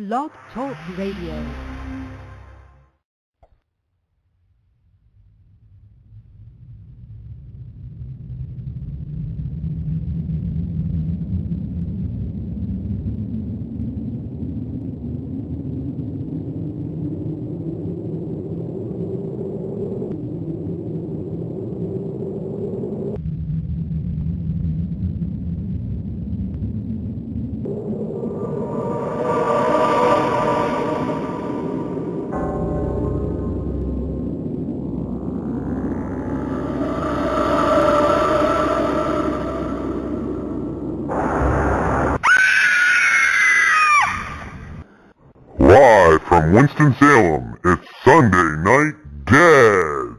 Blog Talk Radio. Live from Winston-Salem, it's Sunday Night Dead.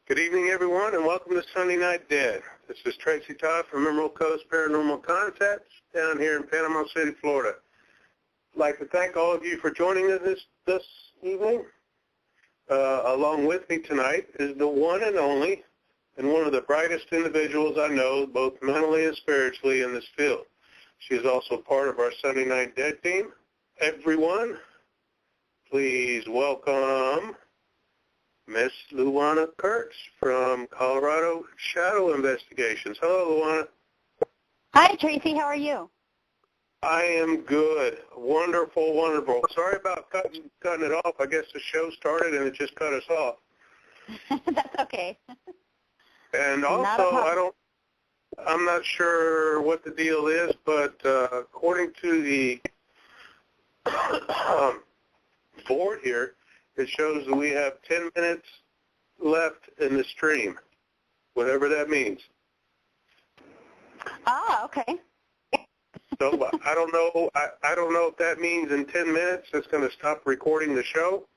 Good evening, everyone, and welcome to Sunday Night Dead. This is Tracy, Todd from Emerald Coast Paranormal Contacts down here in Panama City, Florida. I'd like to thank all of you for joining us this evening. Along with me tonight is the one and only and one of the brightest individuals I know, both mentally and spiritually, in this field. She is also part of our Sunday Night Dead team. Everyone, please welcome Miss Luana Kurz from Colorado Shadow Investigations. Hello, Luana. Hi, Tracy. How are you? I am good. Wonderful, wonderful. Sorry about cutting it off. I guess the show started and it just cut us off. That's okay. And also, I'm not sure what the deal is, but according to the board here, it shows that we have 10 minutes left in the stream, whatever that means. Ah, okay. So I don't know. I don't know if that means in 10 minutes it's going to stop recording the show,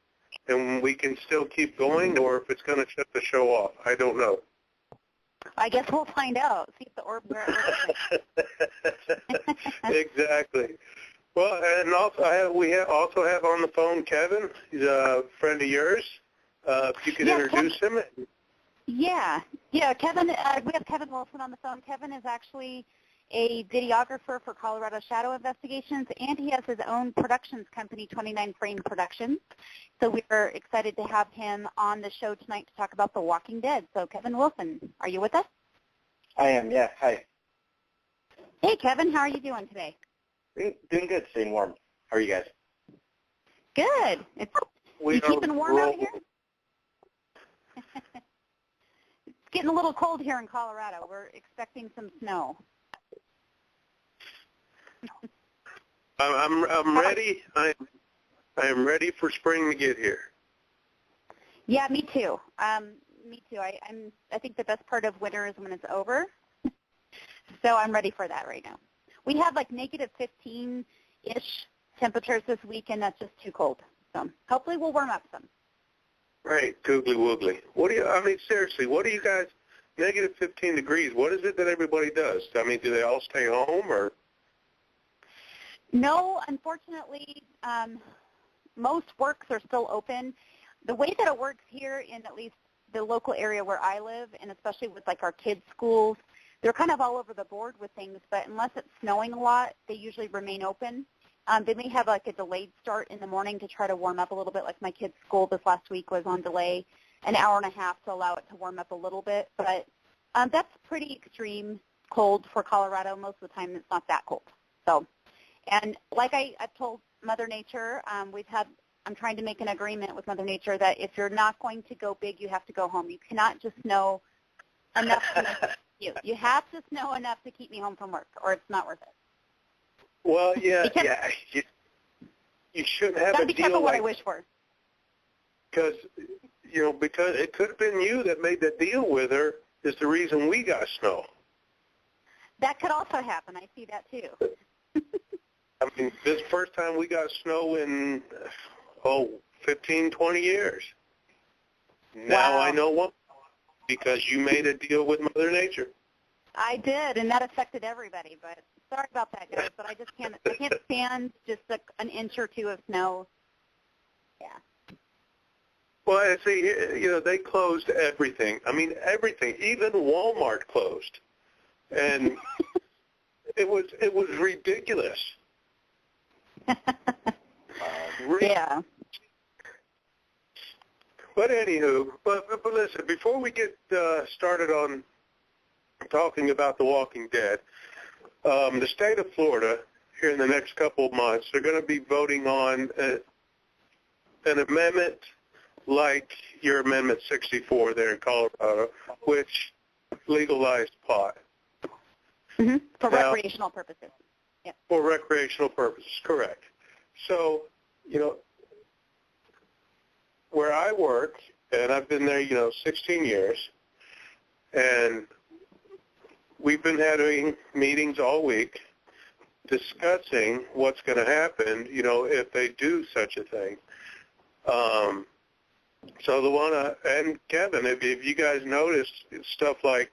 and we can still keep going, or if it's going to shut the show off. I don't know. I guess we'll find out. See if the orbs are at work. Exactly. Well, and also we also have on the phone Kevin. He's a friend of yours. If you could introduce him. Yeah, Kevin. We have Kevin Wilson on the phone. Kevin is actually a videographer for Colorado Shadow Investigations, and he has his own productions company, 29 Frame Productions. So we're excited to have him on the show tonight to talk about The Walking Dead. So Kevin Wilson, are you with us? I am, yeah. Hi. Hey, Kevin. How are you doing today? Doing good, staying warm. How are you guys? Good. You keeping warm out here? It's getting a little cold here in Colorado. We're expecting some snow. I'm ready. I am ready for spring to get here. Yeah, me too. Me too. I think the best part of winter is when it's over. So I'm ready for that right now. We have like negative 15-ish temperatures this week, and that's just too cold. So hopefully we'll warm up some. Right, googly woogly. Seriously, what do you guys, negative 15 degrees, what is it that everybody does? I mean, do they all stay home or? No, unfortunately, most works are still open. The way that it works here in at least the local area where I live, and especially with like our kids' schools, they're kind of all over the board with things, but unless it's snowing a lot, they usually remain open. They may have like a delayed start in the morning to try to warm up a little bit. Like my kids' school this last week was on delay an hour and a half to allow it to warm up a little bit. But that's pretty extreme cold for Colorado. Most of the time it's not that cold. So, and like I've told Mother Nature, I'm trying to make an agreement with Mother Nature that if you're not going to go big, you have to go home. You cannot just snow enough to make it you. You have to snow enough to keep me home from work, or it's not worth it. Well, yeah. You shouldn't have Gotta a be deal careful what like, I wish for. because it could have been you that made the deal with her is the reason we got snow. That could also happen. I see that too. I mean, this is the first time we got snow in, 15, 20 years. Now Wow. I know what, because you made a deal with Mother Nature. I did, and that affected everybody. But sorry about that, guys. But I can't stand just an inch or two of snow. Yeah. Well, I see, they closed everything. I mean, everything. Even Walmart closed. And it was ridiculous. Yeah. But anywho, but listen, before we get started on talking about The Walking Dead, the state of Florida, here in the next couple of months, they're going to be voting on an amendment like your Amendment 64 there in Colorado, which legalized pot. Mm-hmm. For Now, recreational purposes. Yep. For recreational purposes, correct. So, where I work, and I've been there, 16 years, and we've been having meetings all week discussing what's going to happen, if they do such a thing. So Luana and Kevin, if you guys notice stuff like,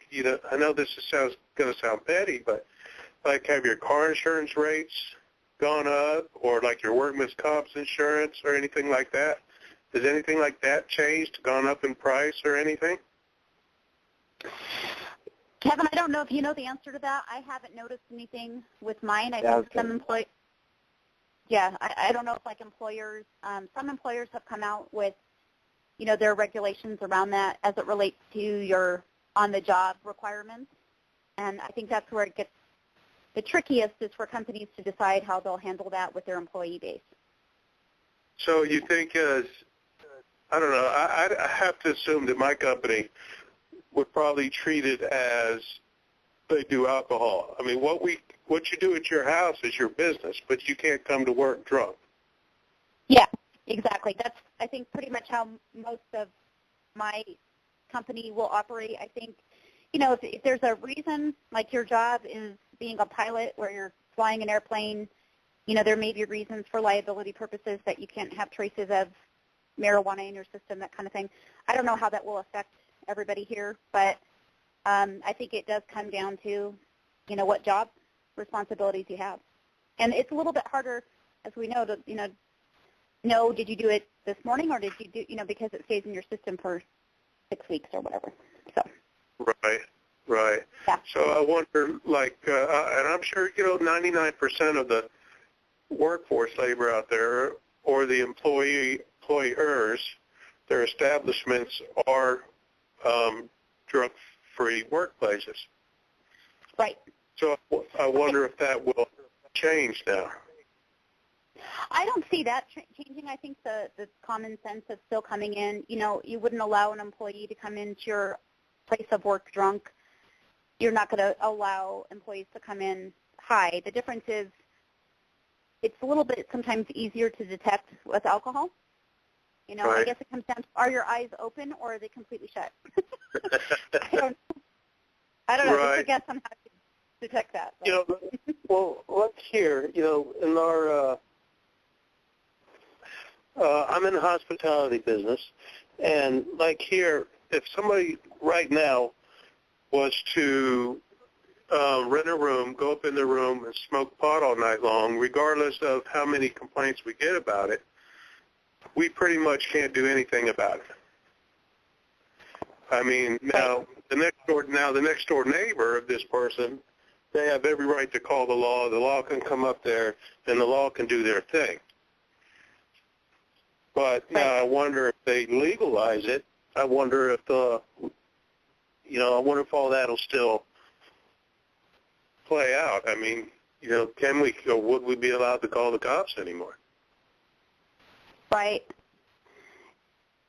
I know this is going to sound petty, but like have your car insurance rates gone up, or like your workman's comp's insurance or anything like that? Has anything like that changed, gone up in price or anything? Kevin, I don't know if you know the answer to that. I haven't noticed anything with mine. I think some employees, I don't know if like employers, some employers have come out with, their regulations around that as it relates to your on-the-job requirements. And I think that's where it gets the trickiest, is for companies to decide how they'll handle that with their employee base. So you think, I don't know, I have to assume that my company would probably treat it as they do alcohol. I mean, what you do at your house is your business, but you can't come to work drunk. Yeah, exactly. That's, I think, pretty much how most of my company will operate. I think, if there's a reason, like your job is being a pilot where you're flying an airplane, there may be reasons for liability purposes that you can't have traces of marijuana in your system, that kind of thing. I don't know how that will affect everybody here, but I think it does come down to, what job responsibilities you have. And it's a little bit harder, as we know, to, know did you do it this morning or did you do, because it stays in your system for 6 weeks or whatever. So. Right. Yeah. So I wonder, and I'm sure, 99% of the workforce labor out there or the employers, their establishments are drug-free workplaces. Right. So I wonder if that will change now. I don't see that changing. I think the common sense is still coming in. You wouldn't allow an employee to come into your place of work drunk. You're not going to allow employees to come in high. The difference is it's a little bit sometimes easier to detect with alcohol. Right. I guess it comes down to, are your eyes open or are they completely shut? I don't know. Right. Just a guess on how to detect that. Well, let's hear, in our, I'm in the hospitality business, and like here, if somebody right now was to rent a room, go up in the room and smoke pot all night long, regardless of how many complaints we get about it, we pretty much can't do anything about it. I mean, now the next door neighbor of this person, they have every right to call the law. The law can come up there, and the law can do their thing. But now I wonder if they legalize it. I wonder if I wonder if all that'll still play out. I mean, can we, or would we be allowed to call the cops anymore? Right.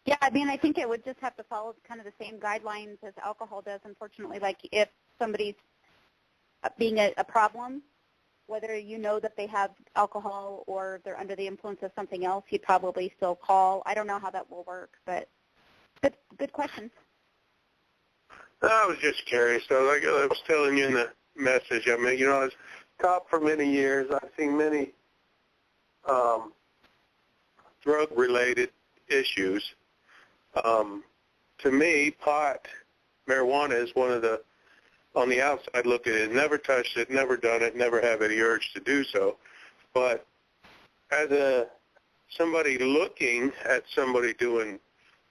Yeah, I mean, I think it would just have to follow kind of the same guidelines as alcohol does, unfortunately. Like if somebody's being a problem, whether you know that they have alcohol or they're under the influence of something else, you'd probably still call. I don't know how that will work, but good question. I was just curious, though. Like I was telling you in the message, I mean, I was a cop for many years. I've seen many drug-related issues. To me, marijuana is one of the, on the outside look at it, never touched it, never done it, never have any urge to do so. But as somebody looking at somebody doing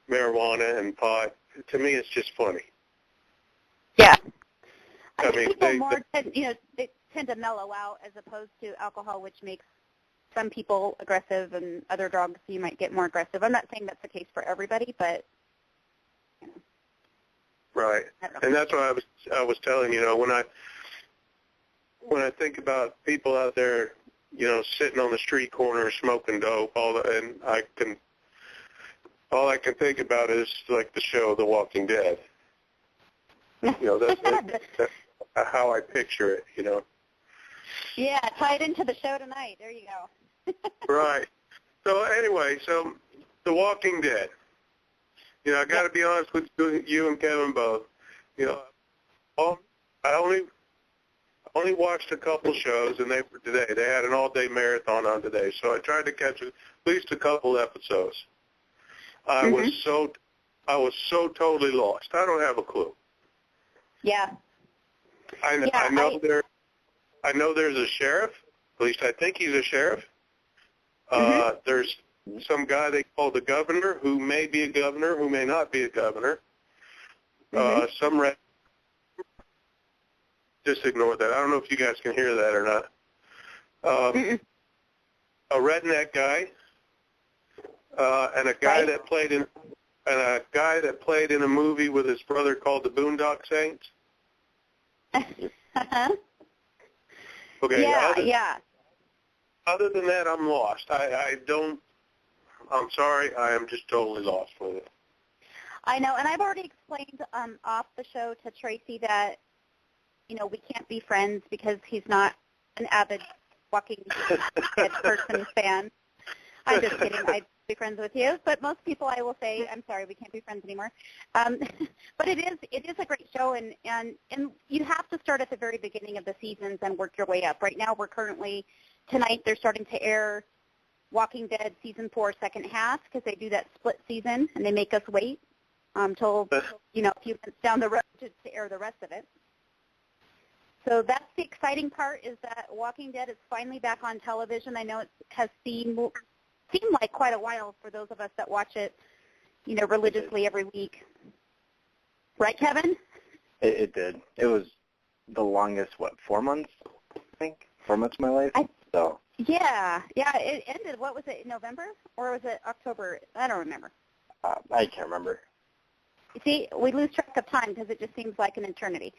marijuana and pot, to me it's just funny. Yeah. I mean, people they tend to mellow out as opposed to alcohol, which makes some people aggressive, and other drugs you might get more aggressive. I'm not saying that's the case for everybody, but right. And that's why I was telling when I think about people out there, sitting on the street corner smoking dope, all I can think about is like the show The Walking Dead. That's how I picture it. Yeah, tie it into the show tonight. There you go. Right. So anyway, The Walking Dead. I got to be honest with you and Kevin both. I only watched a couple shows, and they had an all-day marathon on today. So I tried to catch at least a couple episodes. I was so totally lost. I don't have a clue. Yeah. I know there's a sheriff. At least I think he's a sheriff. There's some guy they call the governor, who may be a governor, who may not be a governor. Just ignore that. I don't know if you guys can hear that or not. A redneck guy, and a guy that played in a movie with his brother called the Boondock Saints. Okay. Yeah. Other than that, I'm lost. I'm sorry. I am just totally lost with it. I know, and I've already explained off the show to Tracy that, we can't be friends because he's not an avid Walking Dead person fan. I'm just kidding. I'd be friends with you. But most people I will say, I'm sorry, we can't be friends anymore. But it is a great show, and you have to start at the very beginning of the seasons and work your way up. Right now tonight they're starting to air Walking Dead Season 4 second half because they do that split season, and they make us wait till, a few months down the road to air the rest of it. So that's the exciting part, is that Walking Dead is finally back on television. I know it has seemed like quite a while for those of us that watch it, religiously every week. Right, Kevin? It did. It was the longest, 4 months, I think? 4 months of my life? Yeah, it ended, what was it, November? Or was it October? I don't remember. I can't remember. You see, we lose track of time because it just seems like an eternity.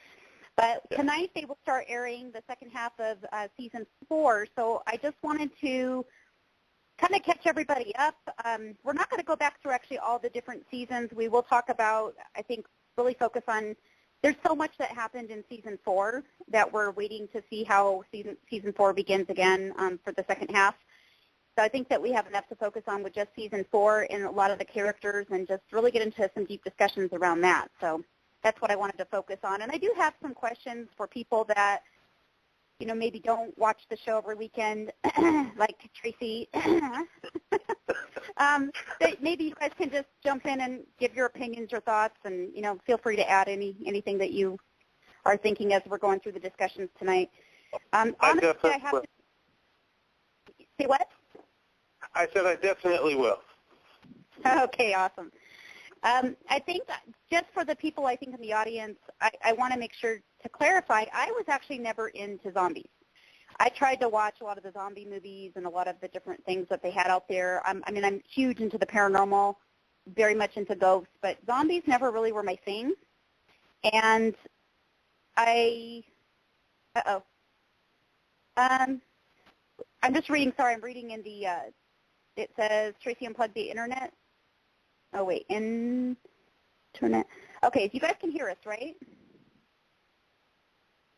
But tonight they will start airing the second half of Season 4, so I just wanted to kind of catch everybody up. We're not going to go back through actually all the different seasons. We will talk about, I think, really focus on, there's so much that happened in Season 4 that we're waiting to see how Season 4 begins again for the second half. So I think that we have enough to focus on with just Season 4 and a lot of the characters and just really get into some deep discussions around that. So that's what I wanted to focus on. And I do have some questions for people that, maybe don't watch the show every weekend, like Tracy. That maybe you guys can just jump in and give your opinions or thoughts, and, feel free to add anything that you are thinking as we're going through the discussions tonight. Honestly, I have to say what? I said I definitely will. Okay, awesome. I think that just for the people I think in the audience, I want to make sure to clarify, I was actually never into zombies. I tried to watch a lot of the zombie movies and a lot of the different things that they had out there. I'm huge into the paranormal, very much into ghosts, but zombies never really were my thing. And I'm just reading, I'm reading in the, it says, Tracy unplugged the internet. Oh, wait, internet. Okay, so you guys can hear us, right?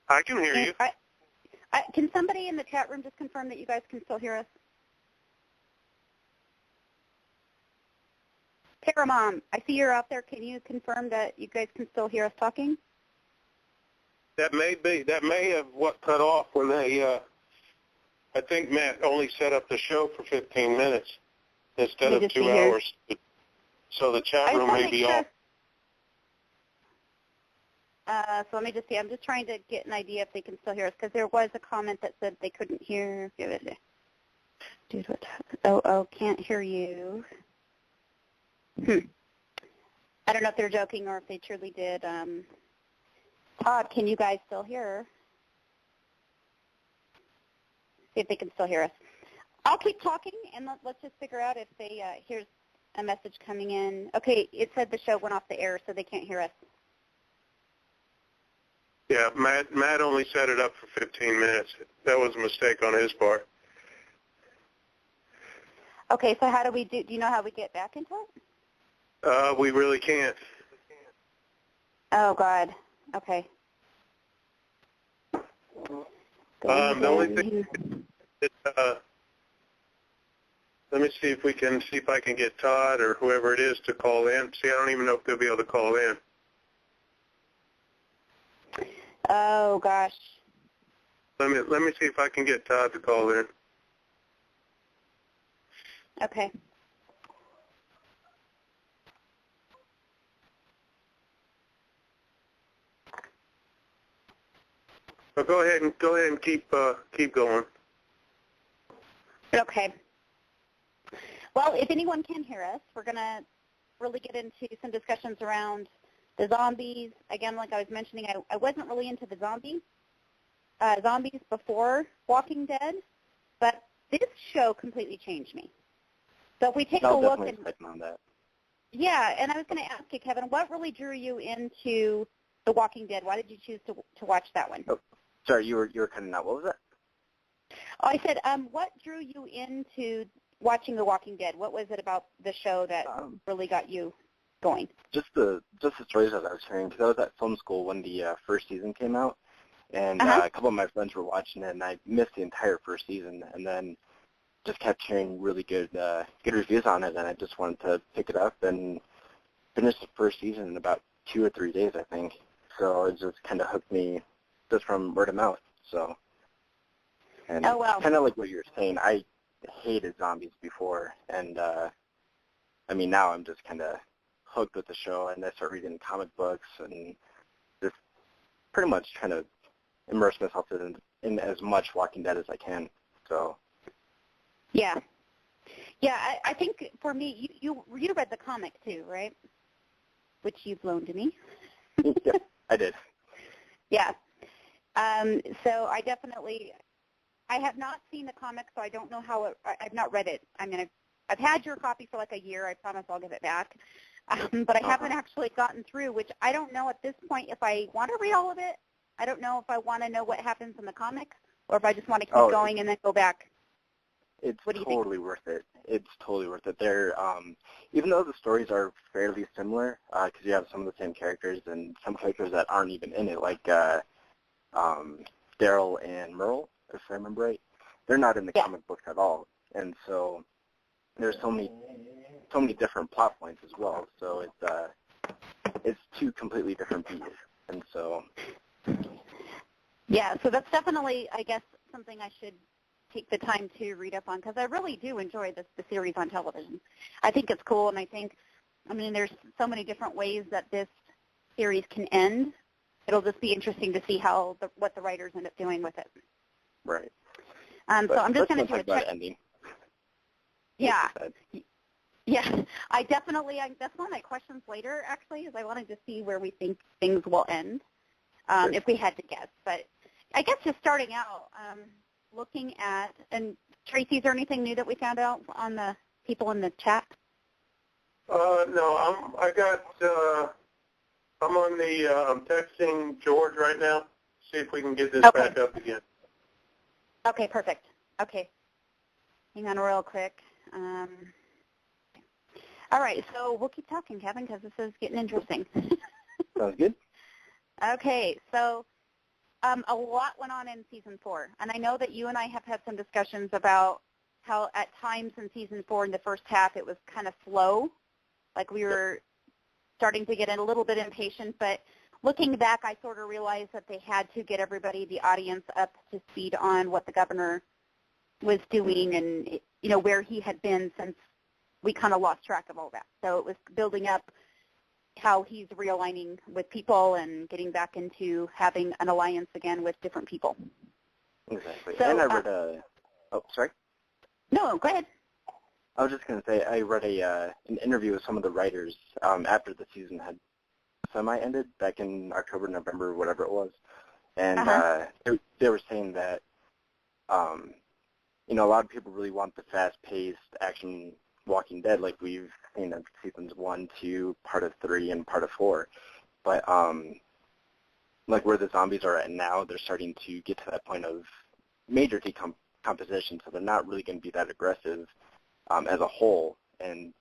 I can hear you. Can somebody in the chat room just confirm that you guys can still hear us? Paramom, I see you're out there. Can you confirm that you guys can still hear us talking? That may have what cut off when they, I think Matt only set up the show for 15 minutes instead of 2 hours. So the chat room may be off. So let me just see. I'm just trying to get an idea if they can still hear us, because there was a comment that said they couldn't hear. Dude, what? Oh, can't hear you. I don't know if they're joking or if they truly did. Todd, can you guys still hear? See if they can still hear us. I'll keep talking, and let's just figure out if they here's a message coming in. Okay, it said the show went off the air, so they can't hear us. Yeah, Matt only set it up for 15 minutes. That was a mistake on his part. Okay, so how do we do you know how we get back into it? We really can't. Oh, God. Okay. The only thing is, let me see if I can get Todd or whoever it is to call in. See, I don't even know if they'll be able to call in. Oh, gosh. Let me see if I can get Todd to call in. Okay. Well, go ahead and keep going. Okay. Well, if anyone can hear us, we're going to really get into some discussions around the zombies. Again, like I was mentioning, I wasn't really into the zombies before Walking Dead, but this show completely changed me. So if we take a look at that. Yeah, and I was going to ask you, Kevin, what really drew you into The Walking Dead? Why did you choose to watch that one? Oh, sorry, you were cutting out. What was that? Oh, I said, what drew you into watching The Walking Dead? What was it about the show that really got you going? Just the stories that I was hearing, because I was at film school when the first season came out, and a couple of my friends were watching it, and I missed the entire first season, and then just kept hearing really good reviews on it, and I just wanted to pick it up and finish the first season in about 2 or 3 days, I think. So it just kind of hooked me just from word of mouth. So, and kind of like what you were saying, I hated zombies before, and I mean now I'm just kind of hooked with the show, and I start reading comic books and just pretty much trying to immerse myself in as much Walking Dead as I can. So. Yeah. Yeah, I think for me, you read the comic too, right? Which you've loaned to me. Yeah, I did. Yeah. So I have not seen the comic, so I don't know how I've not read it. I mean, I've had your copy for like a year. I promise I'll give it back. But I haven't actually gotten through, which I don't know at this point if I want to read all of it. I don't know if I want to know what happens in the comic or if I just want to keep going and then go back. It's totally worth it. It's totally worth it. They're, even though the stories are fairly similar, because you have some of the same characters and some characters that aren't even in it, like Daryl and Merle, if I remember right, they're not in the comic books at all. And so there's so many different plot points as well. So it's two completely different beats. And so. Yeah, so that's definitely, I guess, something I should take the time to read up on because I really do enjoy the series on television. I think it's cool, and I mean, there's so many different ways that this series can end. It'll just be interesting to see what the writers end up doing with it. Right. So I'm just going to do a check. Ending. Yeah. Yeah, that's one of my questions later, actually, is I wanted to see where we think things will end, if we had to guess. But I guess just starting out, looking at, and Tracy, is there anything new that we found out on the people in the chat? No, I'm on I'm texting George right now, see if we can get this back up again. Okay, perfect. Okay. Hang on real quick. All right, so we'll keep talking, Kevin, because this is getting interesting. Sounds good. Okay, so a lot went on in Season 4, and I know that you and I have had some discussions about how at times in Season 4 in the first half it was kind of slow, like we were starting to get a little bit impatient, but looking back I sort of realized that they had to get everybody, the audience, up to speed on what the governor was doing and, you know, where he had been since we kind of lost track of all that. So it was building up how he's realigning with people and getting back into having an alliance again with different people. Exactly. So, and I read sorry? No, go ahead. I was just going to say I read an interview with some of the writers after the season had semi-ended back in October, November, whatever it was. And they were saying that, you know, a lot of people really want the fast-paced action Walking Dead like we've seen in seasons 1, 2, part of 3, and part of 4. But like where the zombies are at now, they're starting to get to that point of major decomposition, so they're not really going to be that aggressive as a whole. And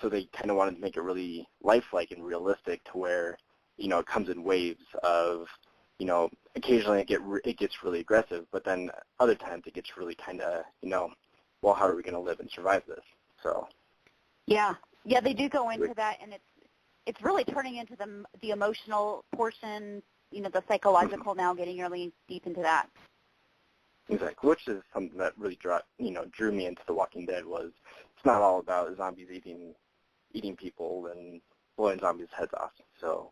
so they kind of wanted to make it really lifelike and realistic to where, you know, it comes in waves of, you know, occasionally it gets really aggressive, but then other times it gets really kind of, you know, well, how are we going to live and survive this? So. Yeah, they do go into that, and it's really turning into the emotional portion, you know, the psychological now, getting really deep into that. Exactly, which is something that really drew me into The Walking Dead. Was it's not all about zombies eating people and blowing zombies' heads off. So.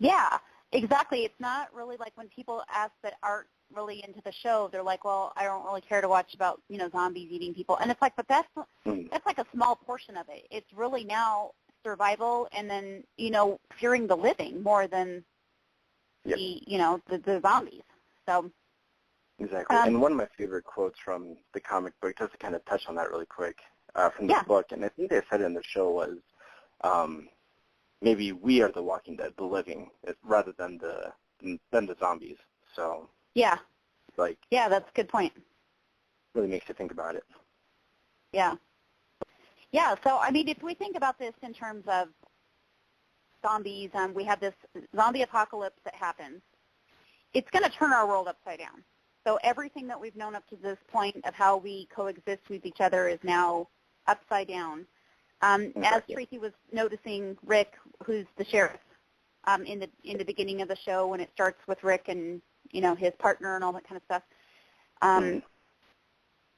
Yeah, exactly. It's not really like when people ask that aren't really into the show, they're like, well, I don't really care to watch about, you know, zombies eating people. And it's like, but that's like a small portion of it. It's really now survival and then, you know, fearing the living more than the zombies. So. Exactly. And one of my favorite quotes from the comic book, just to kind of touch on that really quick, from the book, and I think they said it in the show, was maybe we are the Walking Dead, the living, rather than the zombies. So. Yeah. Like. Yeah, that's a good point. Really makes you think about it. Yeah. Yeah, so, I mean, if we think about this in terms of zombies, we have this zombie apocalypse that happens. It's going to turn our world upside down. So everything that we've known up to this point of how we coexist with each other is now upside down. As Tracy was noticing, Rick, who's the sheriff, in the beginning of the show when it starts with Rick and, you know, his partner and all that kind of stuff.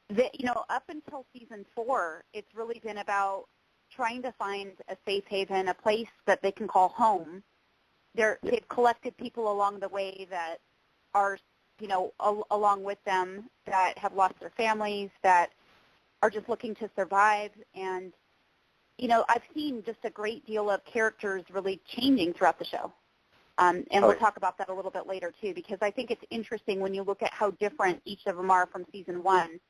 You know, up until season 4, it's really been about trying to find a safe haven, a place that they can call home they've collected people along the way that are, along with them, that have lost their families, that are just looking to survive. And, I've seen just a great deal of characters really changing throughout the show. And we'll talk about that a little bit later, too, because I think it's interesting when you look at how different each of them are from season 1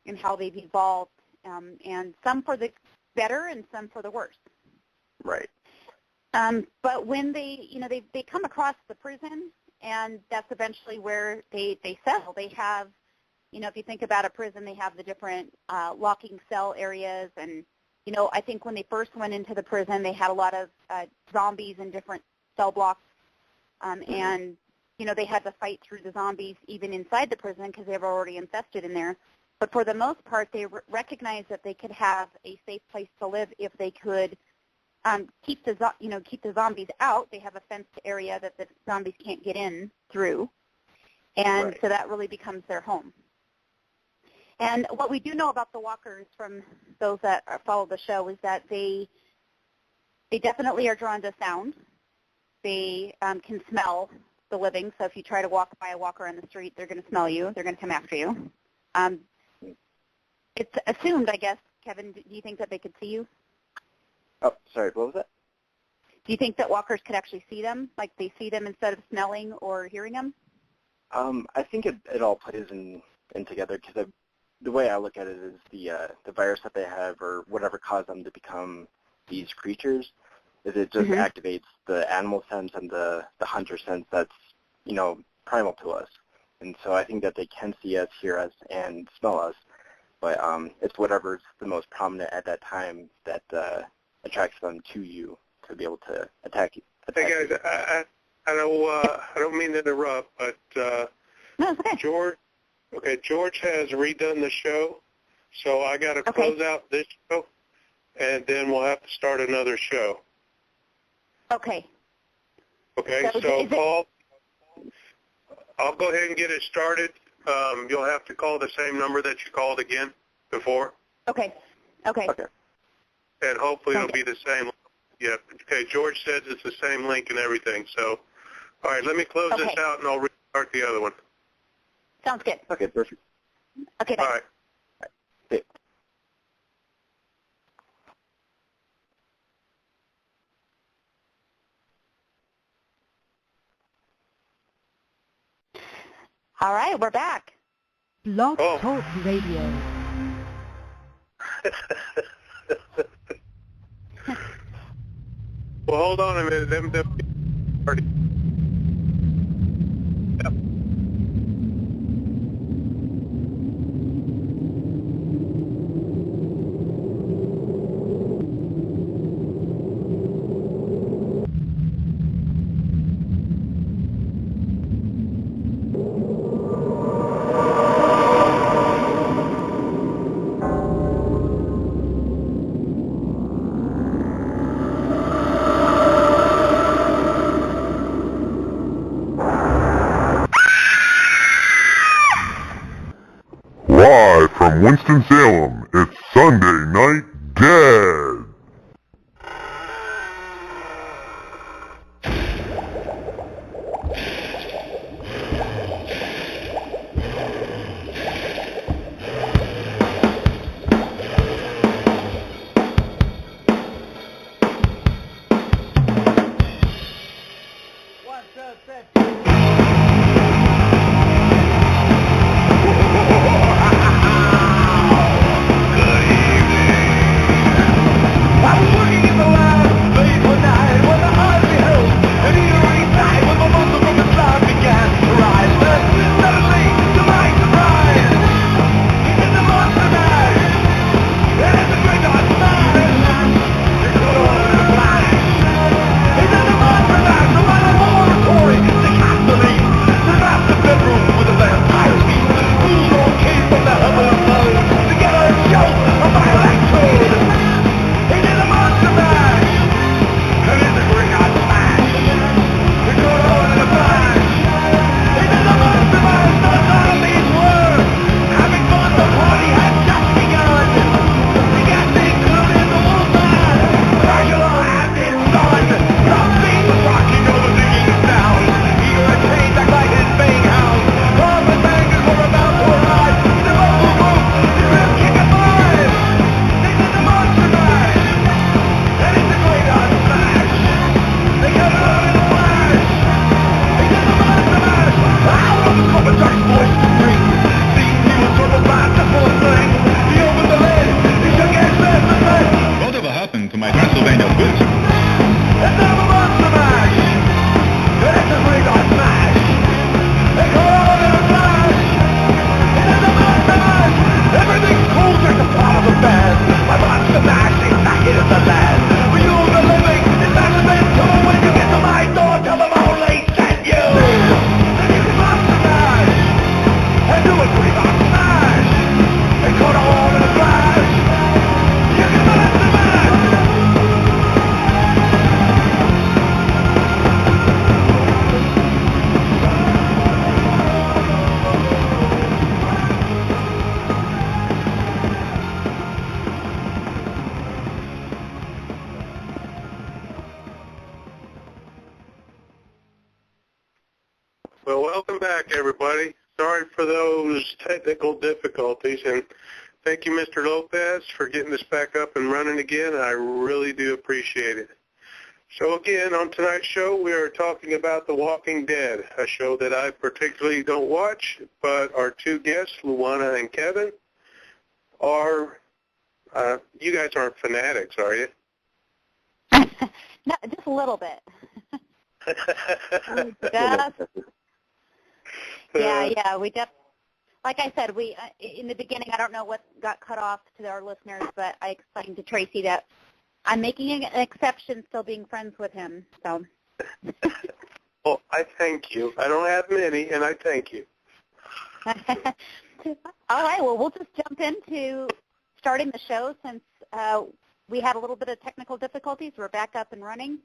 and how they've evolved, and some for the better and some for the worse. Right. But when they come across the prison, and that's eventually where they settle. They have, if you think about a prison, they have the different locking cell areas. And, I think when they first went into the prison, they had a lot of zombies in different cell blocks. And, they had to fight through the zombies even inside the prison because they were already infested in there. But for the most part, they recognized that they could have a safe place to live if they could keep the zombies out. They have a fenced area that the zombies can't get in through, and so that really becomes their home. And what we do know about the walkers from those that follow the show is that they definitely are drawn to sound. They can smell the living. So if you try to walk by a walker on the street, they're going to smell you. They're going to come after you. It's assumed, I guess, Kevin, do you think that they could see you? Oh, sorry, what was that? Do you think that walkers could actually see them, like they see them instead of smelling or hearing them? I think it all plays in together, because the way I look at it is the virus that they have, or whatever caused them to become these creatures, is it just activates the animal sense and the hunter sense that's, primal to us. And so I think that they can see us, hear us, and smell us, but it's whatever's the most prominent at that time that attracts them to you to be able to attack you. Hey guys, I don't mean to interrupt, but No, it's okay. George has redone the show, so I got to close out this show, and then we'll have to start another show. Okay. Okay, so Paul, I'll go ahead and get it started. You'll have to call the same number that you called again before. Okay. And hopefully it'll be the same. Yeah. Okay, George says it's the same link and everything. So, all right, let me close this out, and I'll restart the other one. Sounds good. Okay, perfect. Okay, all bye. right. Okay. All right, we're back. Blog Talk Radio. Well, hold on a minute. Them Live from Winston-Salem, it's Sunday Night Dead. Well, welcome back, everybody. Sorry for those technical difficulties, and thank you, Mr. Lopez, for getting this back up and running again. I really do appreciate it. So again, on tonight's show, we are talking about The Walking Dead, a show that I particularly don't watch, but our two guests, Luana and Kevin, are, you guys aren't fanatics, are you? No, just a little bit. Yeah, we like I said, we in the beginning, I don't know what got cut off to our listeners, but I explained to Tracy that I'm making an exception, still being friends with him. So. Well, I thank you. I don't have many, and I thank you. All right, well, we'll just jump into starting the show since we had a little bit of technical difficulties. We're back up and running.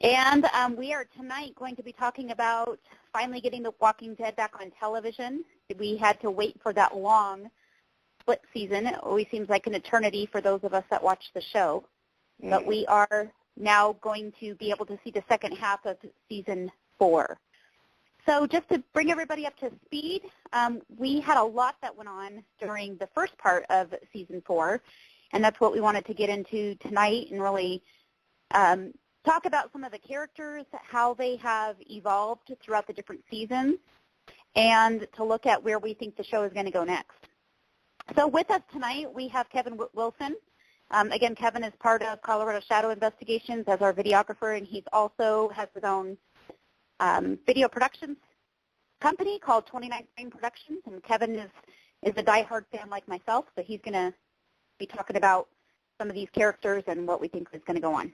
And we are tonight going to be talking about finally getting The Walking Dead back on television. We had to wait for that long split season. It always seems like an eternity for those of us that watch the show. But we are now going to be able to see the second half of season 4. So just to bring everybody up to speed, we had a lot that went on during the first part of season 4, and that's what we wanted to get into tonight and really talk about some of the characters, how they have evolved throughout the different seasons, and to look at where we think the show is going to go next. So with us tonight, we have Kevin Wilson. Again, Kevin is part of Colorado Shadow Investigations as our videographer, and he also has his own video productions company called 29 Frame Productions, and Kevin is a diehard fan like myself, so he's going to be talking about some of these characters and what we think is going to go on.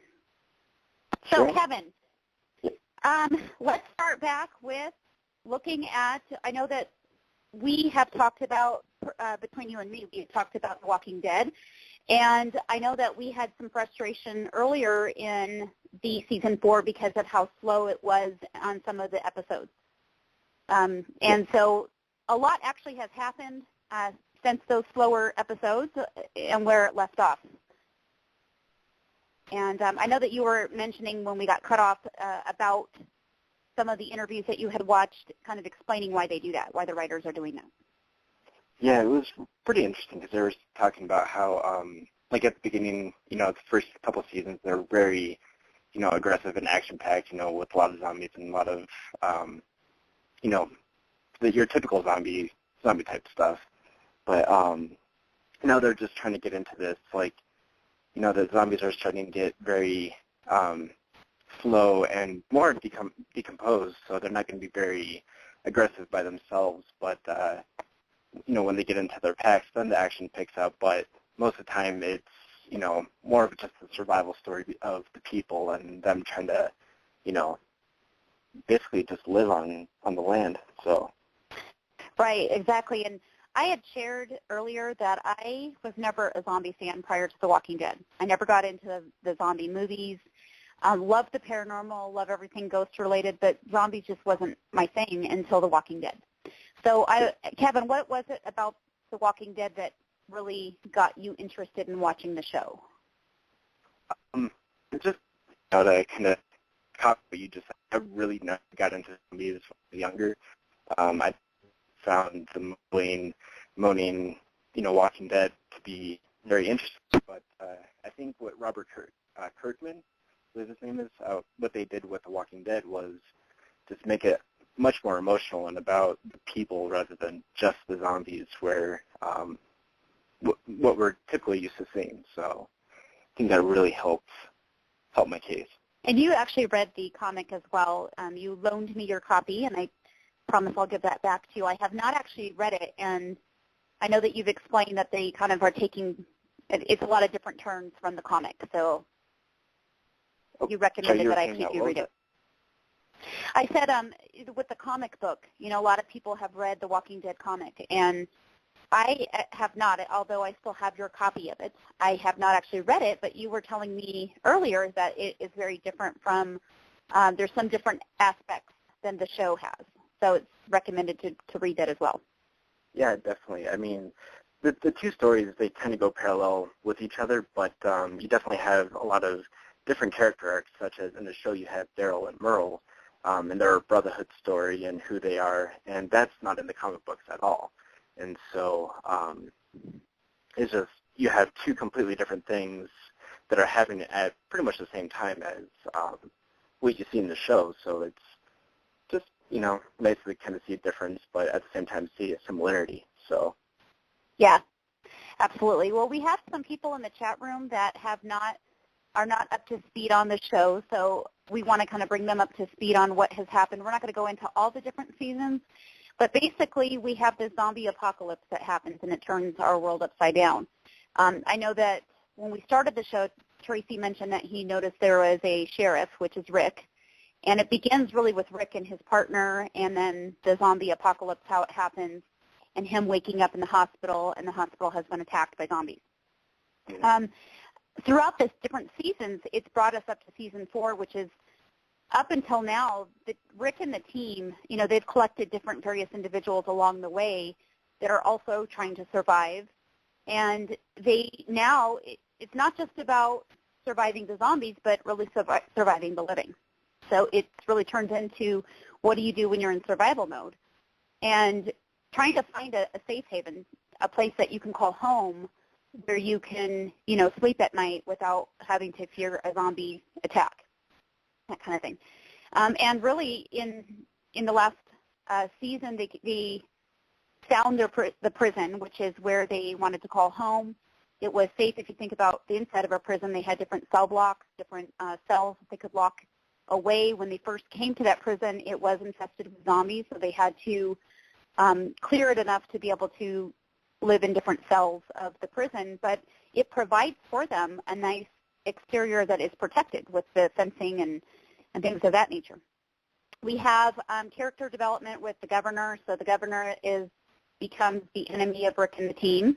So, sure. Kevin, let's start back with looking at, I know that we have talked about, between you and me, we have talked about The Walking Dead, and I know that we had some frustration earlier in the season 4 because of how slow it was on some of the episodes. And so a lot actually has happened since those slower episodes and where it left off. And I know that you were mentioning when we got cut off about some of the interviews that you had watched, kind of explaining why they do that, why the writers are doing that. Yeah, it was pretty interesting because they were talking about how, like at the beginning, the first couple of seasons, they're very, aggressive and action-packed, with a lot of zombies and a lot of, your typical zombie type stuff. But now they're just trying to get into this, like, the zombies are starting to get very slow and more decomposed, so they're not going to be very aggressive by themselves. But, when they get into their packs, then the action picks up. But most of the time it's, more of just a survival story of the people and them trying to, basically just live on the land. So. Right, exactly. And I had shared earlier that I was never a zombie fan prior to The Walking Dead. I never got into the zombie movies. Love the paranormal, love everything ghost-related, but zombies just wasn't my thing until The Walking Dead. So, Kevin, what was it about The Walking Dead that really got you interested in watching the show? Just to kind of copy what you just said, I really got into zombies when I was younger. I found the moaning, Walking Dead to be very interesting. But I think what Robert Kirkman, I believe his name is, what they did with The Walking Dead was just make it much more emotional and about the people rather than just the zombies, where what we're typically used to seeing. So I think that really helped my case. And you actually read the comic as well. You loaned me your copy, and I promise I'll give that back to you. I have not actually read it, and I know that you've explained that they kind of are taking, it's a lot of different turns from the comic, so you recommended that I keep you read it. I said with the comic book, a lot of people have read the Walking Dead comic, and I have not, although I still have your copy of it. I have not actually read it, but you were telling me earlier that it is very different from, there's some different aspects than the show has. So it's recommended to read that as well. Yeah, definitely. I mean, the two stories, they kind of go parallel with each other, but you definitely have a lot of different character arcs, such as in the show you have Daryl and Merle, and their brotherhood story and who they are, and that's not in the comic books at all. And so it's just, you have two completely different things that are happening at pretty much the same time as what you see in the show. So it's just, nice to kind of see a difference, but at the same time see a similarity. So yeah, absolutely. Well, we have some people in the chat room that are not up to speed on the show, so we want to kind of bring them up to speed on what has happened. We're not going to go into all the different seasons, but basically we have this zombie apocalypse that happens, and it turns our world upside down. I know that when we started the show, Tracy mentioned that he noticed there was a sheriff, which is Rick, and it begins really with Rick and his partner, and then the zombie apocalypse, how it happens, and him waking up in the hospital, and the hospital has been attacked by zombies. Throughout this different seasons, it's brought us up to season 4, which is up until now, Rick and the team, they've collected different various individuals along the way that are also trying to survive. And it's not just about surviving the zombies, but really surviving the living. So it's really turned into, what do you do when you're in survival mode? And trying to find a safe haven, a place that you can call home, where you can, sleep at night without having to fear a zombie attack, that kind of thing. And really, in the last season, they found the prison, which is where they wanted to call home. It was safe. If you think about the inside of a prison, they had different cell blocks, different cells that they could lock away. When they first came to that prison, it was infested with zombies, so they had to clear it enough to be able to live in different cells of the prison, but it provides for them a nice exterior that is protected with the fencing and things of that nature. We have character development with the governor. So the governor becomes the enemy of Rick and the team.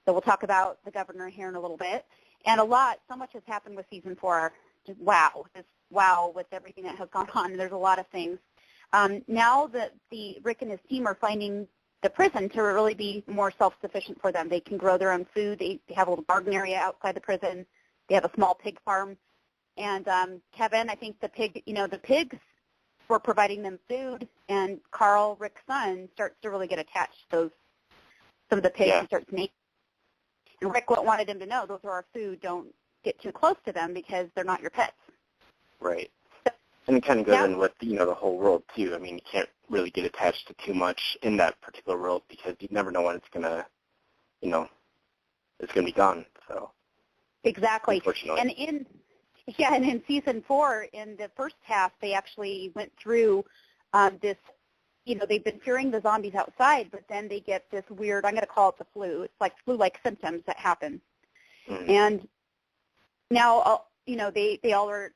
So we'll talk about the governor here in a little bit. And so much has happened with season 4. Just wow with everything that has gone on. There's a lot of things. Now that Rick and his team are finding the prison to really be more self-sufficient for them. They can grow their own food. They have a little garden area outside the prison. They have a small pig farm. And Kevin, I think the pigs were providing them food, and Carl, Rick's son, starts to really get attached to some of the pigs and starts making. And Rick wanted him to know, those are our food. Don't get too close to them because they're not your pets. Right. And it kind of goes in with, the whole world, too. I mean, you can't really get attached to too much in that particular world because you never know when it's going to, it's going to be gone. So exactly. Unfortunately. And in season 4, in the first half, they actually went through this, they've been fearing the zombies outside, but then they get this weird, I'm going to call it the flu. It's like flu-like symptoms that happen. Mm-hmm. And now, they all are,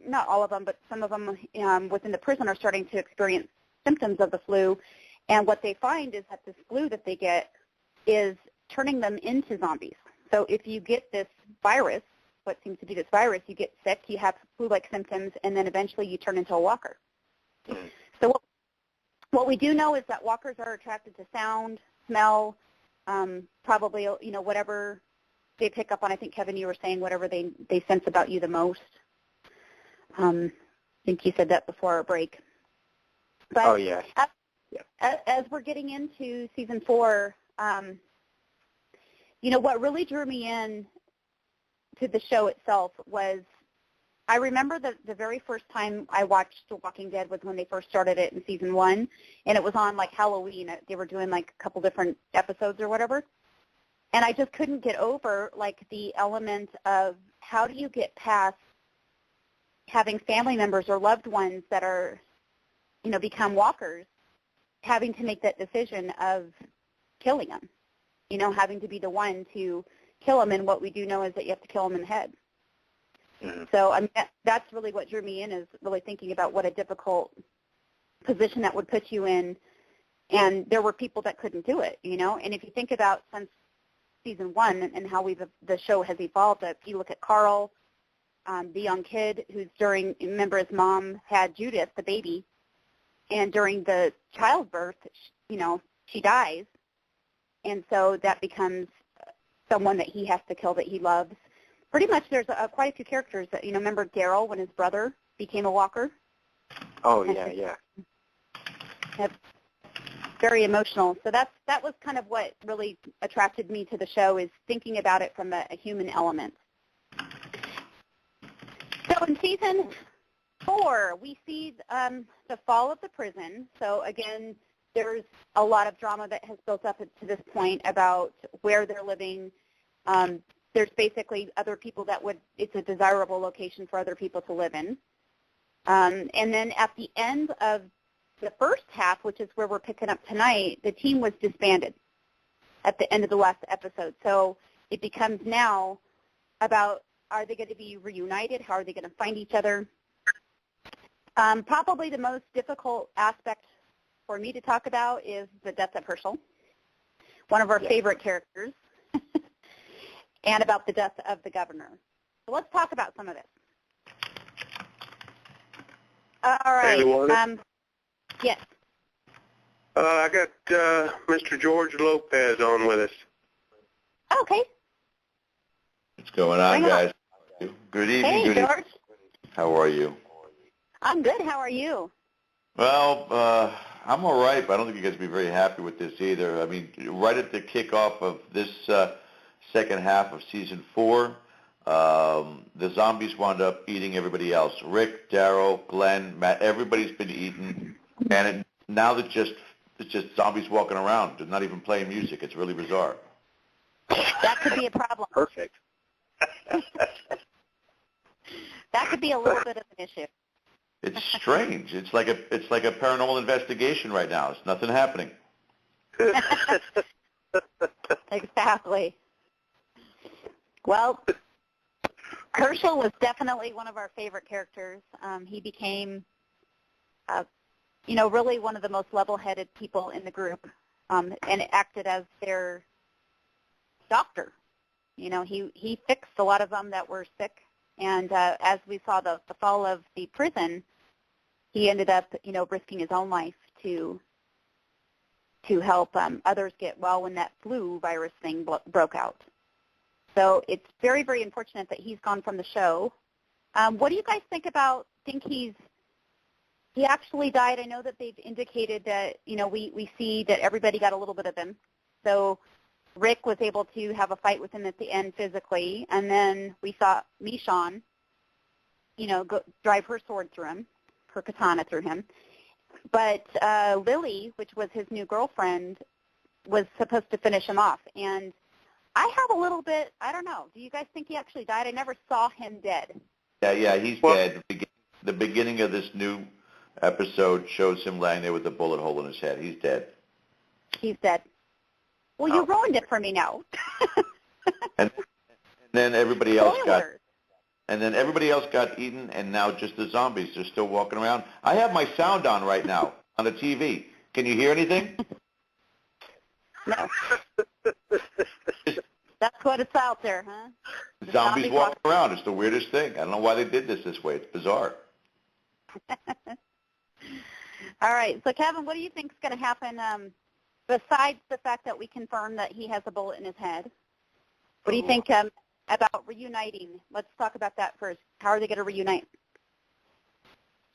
not all of them, but some of them within the prison are starting to experience symptoms of the flu. And what they find is that this flu that they get is turning them into zombies. So if you get this virus, what seems to be this virus, you get sick, you have flu-like symptoms, and then eventually you turn into a walker. Mm-hmm. So what we do know is that walkers are attracted to sound, smell, probably, whatever they pick up on. I think, Kevin, you were saying whatever they sense about you the most. I think you said that before our break. But oh, yeah. As we're getting into season 4, what really drew me in to the show itself was, I remember the very first time I watched The Walking Dead was when they first started it in season 1, and it was on, like, Halloween. They were doing, like, a couple different episodes or whatever. And I just couldn't get over, like, the element of how do you get past having family members or loved ones that are, become walkers, having to make that decision of killing them, having to be the one to kill them. And what we do know is that you have to kill them in the head. Mm-hmm. So that's really what drew me in, is really thinking about what a difficult position that would put you in. And there were people that couldn't do it, And if you think about since season 1 and how the show has evolved, if you look at Carl, the young kid who's remember his mom had Judith, the baby, and during the childbirth, she dies. And so that becomes someone that he has to kill that he loves. Pretty much there's quite a few characters that, remember Daryl when his brother became a walker? Oh, yeah. That's very emotional. So that was kind of what really attracted me to the show, is thinking about it from a human element. So in season 4, we see the fall of the prison. So again, there's a lot of drama that has built up to this point about where they're living. There's basically other people it's a desirable location for other people to live in. And then at the end of the first half, which is where we're picking up tonight, the team was disbanded at the end of the last episode. So it becomes now about, are they going to be reunited? How are they going to find each other? Probably the most difficult aspect for me to talk about is the death of Herschel, one of our favorite characters, and about the death of the governor. So let's talk about some of this. All right. Hey, yes. I got Mr. George Lopez on with us. Okay. What's going on, guys? Good evening. Hey, good George. evening. How are you? I'm good. How are you? Well, I'm all right, but I don't think you guys will be very happy with this either. I mean, right at the kickoff of this second half of season 4, the zombies wound up eating everybody else. Rick, Daryl, Glenn, Matt, everybody's been eaten, and now it's just zombies walking around. They're not even playing music. It's really bizarre. That could be a problem. Perfect. That could be a little bit of an issue. It's strange. It's like a paranormal investigation right now. It's nothing happening. Exactly. Well, Herschel was definitely one of our favorite characters. He became, really one of the most level-headed people in the group, and acted as their doctor. He fixed a lot of them that were sick, and as we saw the fall of the prison, he ended up, risking his own life to help others get well when that flu virus thing broke out. So it's very, very unfortunate that he's gone from the show. What do you guys think he actually died? I know that they've indicated that, we see that everybody got a little bit of him. So Rick was able to have a fight with him at the end physically, and then we saw Michonne, drive her sword through him, her katana through him. But Lily, which was his new girlfriend, was supposed to finish him off. And I have a little bit, I don't know, do you guys think he actually died? I never saw him dead. Yeah, he's dead. The beginning of this new episode shows him laying there with a bullet hole in his head. He's dead. He's dead. Well, you ruined it for me now. and then everybody else Spoilers. everybody else got eaten, and now just the zombies are still walking around. I have my sound on right now on the TV. Can you hear anything? No. That's what it's out there, huh? Zombies walking around. It's the weirdest thing. I don't know why they did this way. It's bizarre. All right. So, Kevin, what do you think is going to happen besides the fact that we confirmed that he has a bullet in his head? What do you think about reuniting? Let's talk about that first. How are they going to reunite?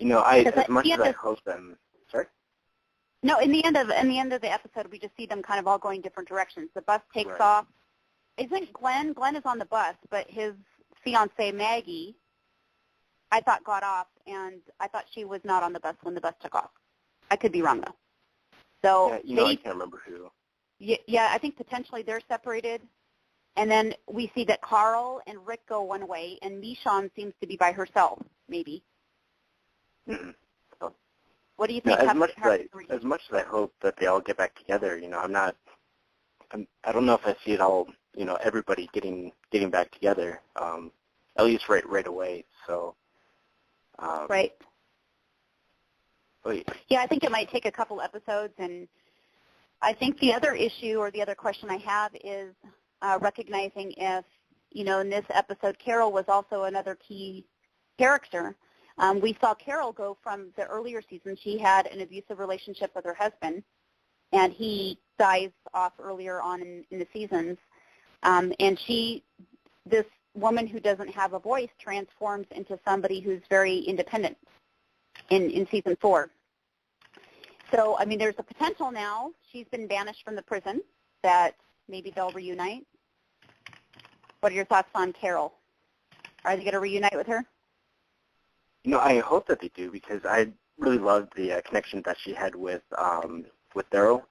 As much as I hope them. Sorry? No, in the end of the episode, we just see them kind of all going different directions. The bus takes off. Isn't Glenn is on the bus, but his fiancée, Maggie, I thought got off, and I thought she was not on the bus when the bus took off. I could be wrong, though. So I can't remember who. Yeah, I think potentially they're separated. And then we see that Carl and Rick go one way, and Michonne seems to be by herself, maybe. Mm-hmm. So, what do you think? As much as I hope that they all get back together, I don't know if I see it all, everybody getting back together, at least right away. So. Right. Wait. Yeah, I think it might take a couple episodes, and I think the other issue or the other question I have is recognizing if, in this episode, Carol was also another key character. We saw Carol go from the earlier season. She had an abusive relationship with her husband, and he dies off earlier on in the seasons. And this woman who doesn't have a voice transforms into somebody who's very independent. in season 4. So, I mean, there's a potential now. She's been banished from the prison that maybe they'll reunite. What are your thoughts on Carol? Are they going to reunite with her? I hope that they do, because I really loved the connection that she had with Daryl,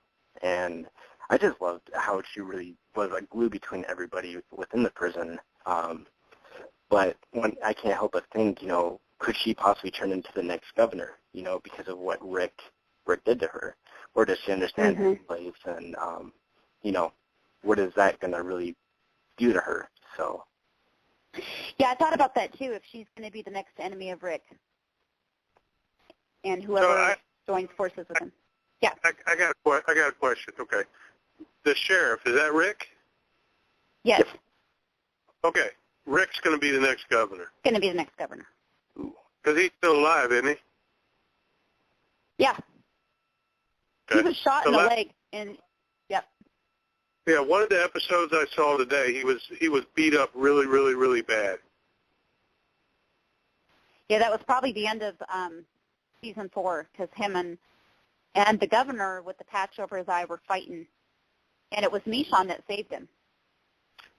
and I just loved how she really was a glue between everybody within the prison. But I can't help but think, could she possibly turn into the next governor, because of what Rick did to her? Or does she understand her place, and, what is that going to really do to her? So. Yeah, I thought about that too, if she's going to be the next enemy of Rick and whoever joins forces with him. Yeah. I got a question. Okay. The sheriff, is that Rick? Yes. Okay. Rick's going to be the next governor. Going to be the next governor. Because he's still alive, isn't he? Yeah. Okay. He was shot in the leg, and yep. Yeah, one of the episodes I saw today, he was beat up really, really, really bad. Yeah, that was probably the end of season 4, because him and the governor with the patch over his eye were fighting, and it was Michonne that saved him.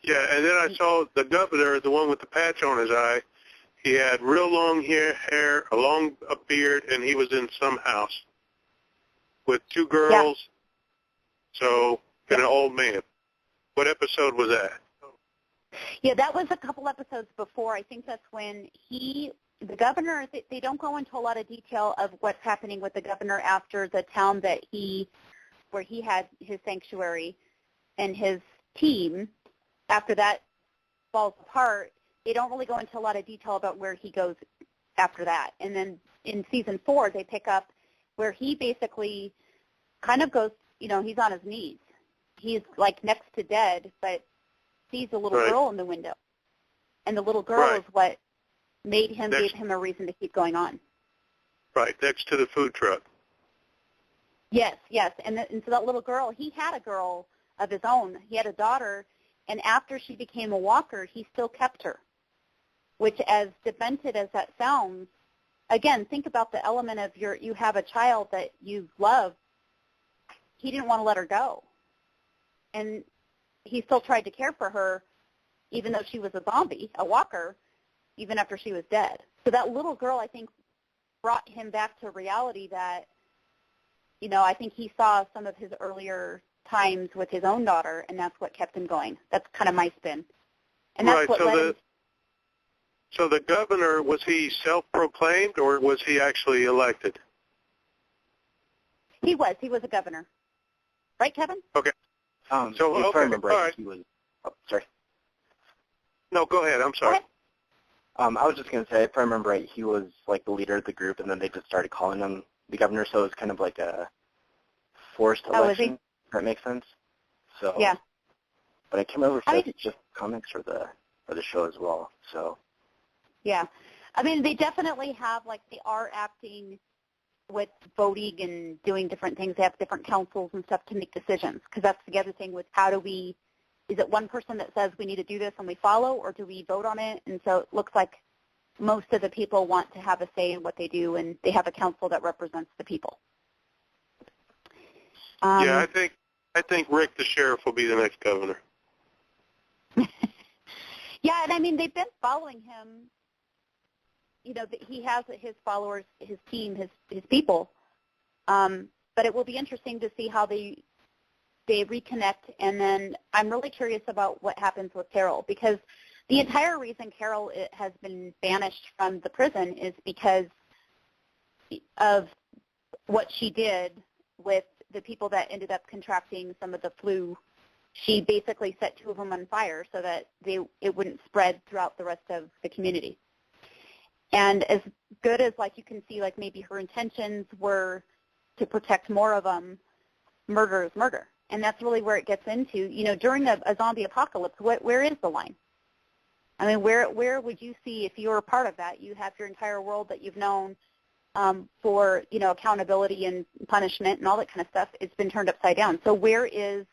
Yeah, and then I saw the governor, the one with the patch on his eye. He had real long hair, a beard, and he was in some house with 2 girls, and an old man. What episode was that? Yeah, that was a couple episodes before. I think that's when the governor, they don't go into a lot of detail of what's happening with the governor after the town where he had his sanctuary and his team. After that falls apart, they don't really go into a lot of detail about where he goes after that. And then in season 4, they pick up where he basically kind of goes, he's on his knees. He's like next to dead, but sees a little girl in the window. And the little girl is what gave him a reason to keep going on. Right, next to the food truck. Yes. And so that little girl, he had a girl of his own. He had a daughter, and after she became a walker, he still kept her, which, as demented as that sounds, again, think about the element of you have a child that you love. He didn't want to let her go. And he still tried to care for her, even though she was a zombie, a walker, even after she was dead. So that little girl, I think, brought him back to reality that, I think he saw some of his earlier times with his own daughter, and that's what kept him going. That's kind of my spin. And that's what led him. So the governor, was he self-proclaimed, or was he actually elected? He was a governor. Right, Kevin? Okay. If I remember right, he was. Oh, sorry. No, go ahead. I'm sorry. I was just going to say, if I remember right, he was like the leader of the group, and then they just started calling him the governor, so it was kind of like a forced election, if that makes sense. So, yeah. But I can't remember if that's just comics or the show as well. So. Yeah. I mean, they definitely have, they are acting with voting and doing different things. They have different councils and stuff to make decisions, because that's the other thing with is it one person that says we need to do this and we follow, or do we vote on it? And so it looks like most of the people want to have a say in what they do, and they have a council that represents the people. I think Rick the sheriff will be the next governor. Yeah, and I mean, they've been following him. He has his followers, his team, his people. But it will be interesting to see how they reconnect. And then I'm really curious about what happens with Carol, because the entire reason Carol has been banished from the prison is because of what she did with the people that ended up contracting some of the flu. She basically set 2 of them on fire so that it wouldn't spread throughout the rest of the community. And as good as, you can see, maybe her intentions were to protect more of them, murder is murder. And that's really where it gets into, during a zombie apocalypse, where is the line? I mean, where would you see, if you were a part of that, you have your entire world that you've known for, accountability and punishment and all that kind of stuff, it's been turned upside down. So where is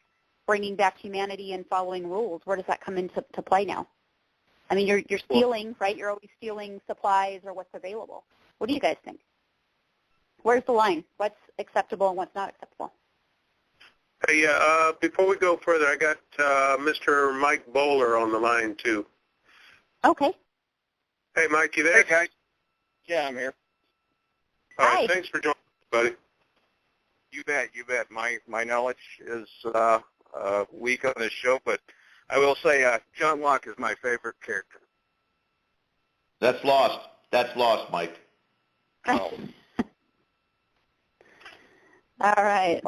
bringing back humanity and following rules? Where does that come into play now? I mean, you're stealing, right? You're always stealing supplies or what's available. What do you guys think? Where's the line? What's acceptable and what's not acceptable? Hey, before we go further, I got Mr. Mike Bowler on the line, too. Okay. Hey, Mike, you there? Hey, guys. Yeah, I'm here. All right, Hi. thanks for joining, buddy. You bet. My knowledge is weak on this show, but I will say John Locke is my favorite character. That's lost. That's lost, Mike. Oh, All right.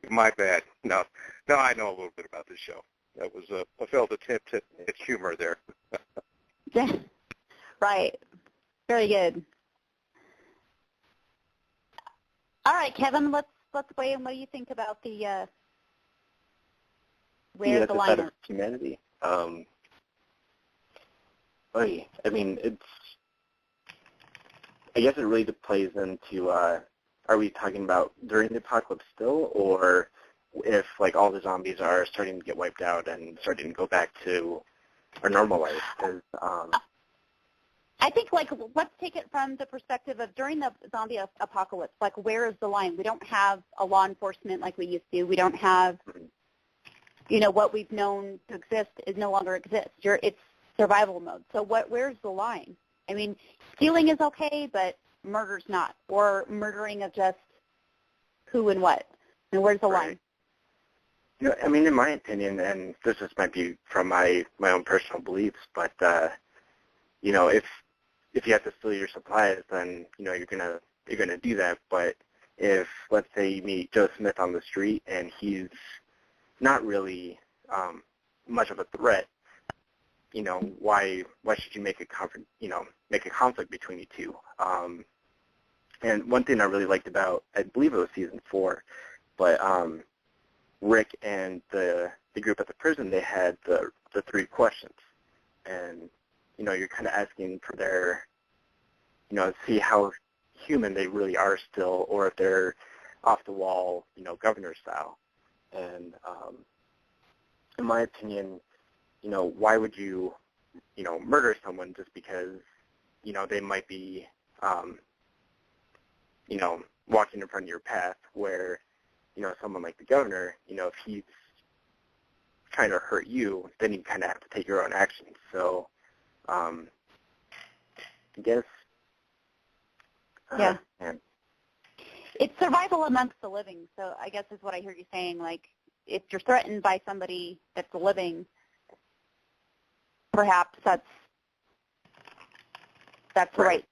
my bad. No, I know a little bit about this show. That was a failed attempt at humor there. Yeah. Right. Very good. All right, Kevin, let's weigh in. What do you think about the where the line side is? of humanity. I mean, I guess it really plays into, are we talking about during the apocalypse still, or if, like, all the zombies are starting to get wiped out and starting to go back to our normal life? I think, like, let's take it from the perspective of during the zombie apocalypse, like, where is the line? We don't have a law enforcement like we used to. We don't have, what we've known to exist is no longer exists. It's survival mode. So where's the line? I mean, stealing is okay, but murder's not. Or murdering of just who and what. And where's the line? Yeah, I mean, in my opinion, and this just might be from my own personal beliefs, but if you have to steal your supplies, then you're gonna do that. But if, let's say, you meet Joe Smith on the street and he's not really much of a threat, why should you make a conflict between you two? And one thing I really liked about, I believe it was season 4, but Rick and the group at the prison, they had the 3 questions, and you're kind of asking for their, see how human they really are still, or if they're off the wall, governor style. And in my opinion, why would you, murder someone just because, they might be, walking in front of your path, where, someone like the governor, if he's trying to hurt you, then you kind of have to take your own actions. So, I guess. Yeah. Man. It's survival amongst the living. So I guess is what I hear you saying. Like, if you're threatened by somebody that's living, perhaps that's the right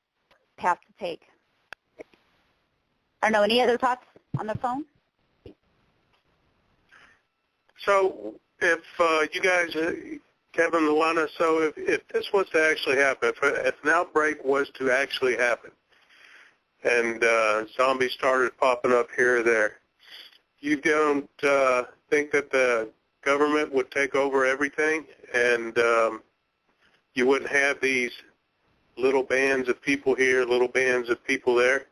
path to take. I don't know. Any other thoughts on the phone? So if you guys, Kevin, Luana, so if this was to actually happen, if an outbreak was to actually happen, and zombies started popping up here or there, you don't think that the government would take over everything, and you wouldn't have these little bands of people here, little bands of people there?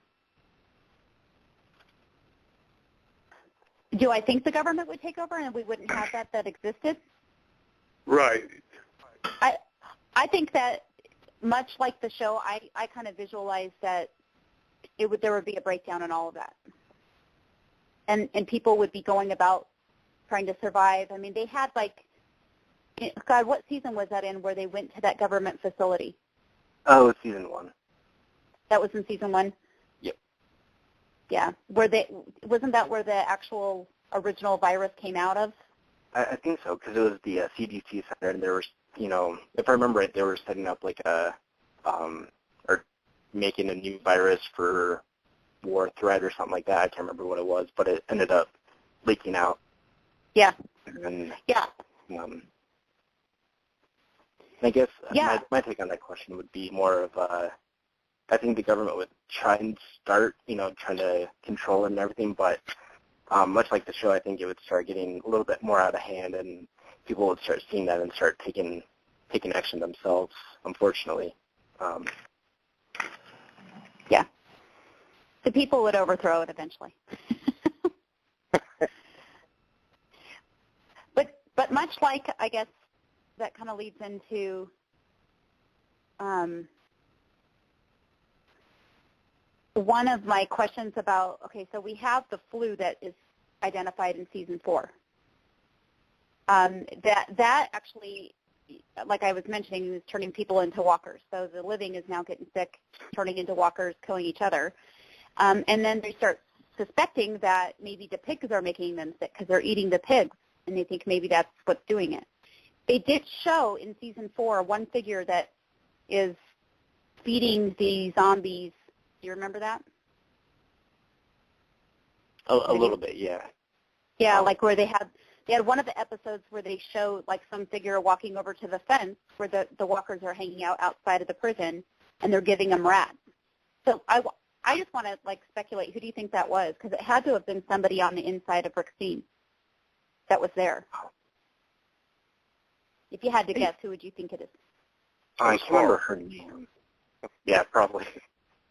Do I think the government would take over and we wouldn't have that existed? Right. I think that much like the show, I kind of visualized that there would be a breakdown in all of that. And people would be going about trying to survive. I mean, they had God, what season was that in where they went to that government facility? Oh, it's season 1. That was in season 1? Yep. Yeah. Wasn't that where the actual original virus came out of? I think so, because it was the CDC center, and there was, if I remember right, they were setting up like or making a new virus for war threat or something like that. I can't remember what it was, but it ended up leaking out. Yeah. And, yeah. I guess my take on that question would be more of, I think the government would try and start, trying to control it and everything, but much like the show, I think it would start getting a little bit more out of hand, and people would start seeing that and start taking action themselves, unfortunately. Yeah. The people would overthrow it eventually. But much like, I guess, that kind of leads into one of my questions about, okay, so we have the flu that is identified in season 4. That actually, like I was mentioning, is turning people into walkers. So the living is now getting sick, turning into walkers, killing each other. And then they start suspecting that maybe the pigs are making them sick because they're eating the pigs, and they think maybe that's what's doing it. They did show in season 4 one figure that is feeding the zombies. Do you remember that? A little bit, yeah. Yeah, like where they had one of the episodes where they showed like some figure walking over to the fence where the walkers are hanging out outside of the prison, and they're giving them rats. So I just want to like speculate. Who do you think that was? Because it had to have been somebody on the inside of Rixine that was there. If you had to guess, who would you think it is? I can't remember her name. Yeah, probably.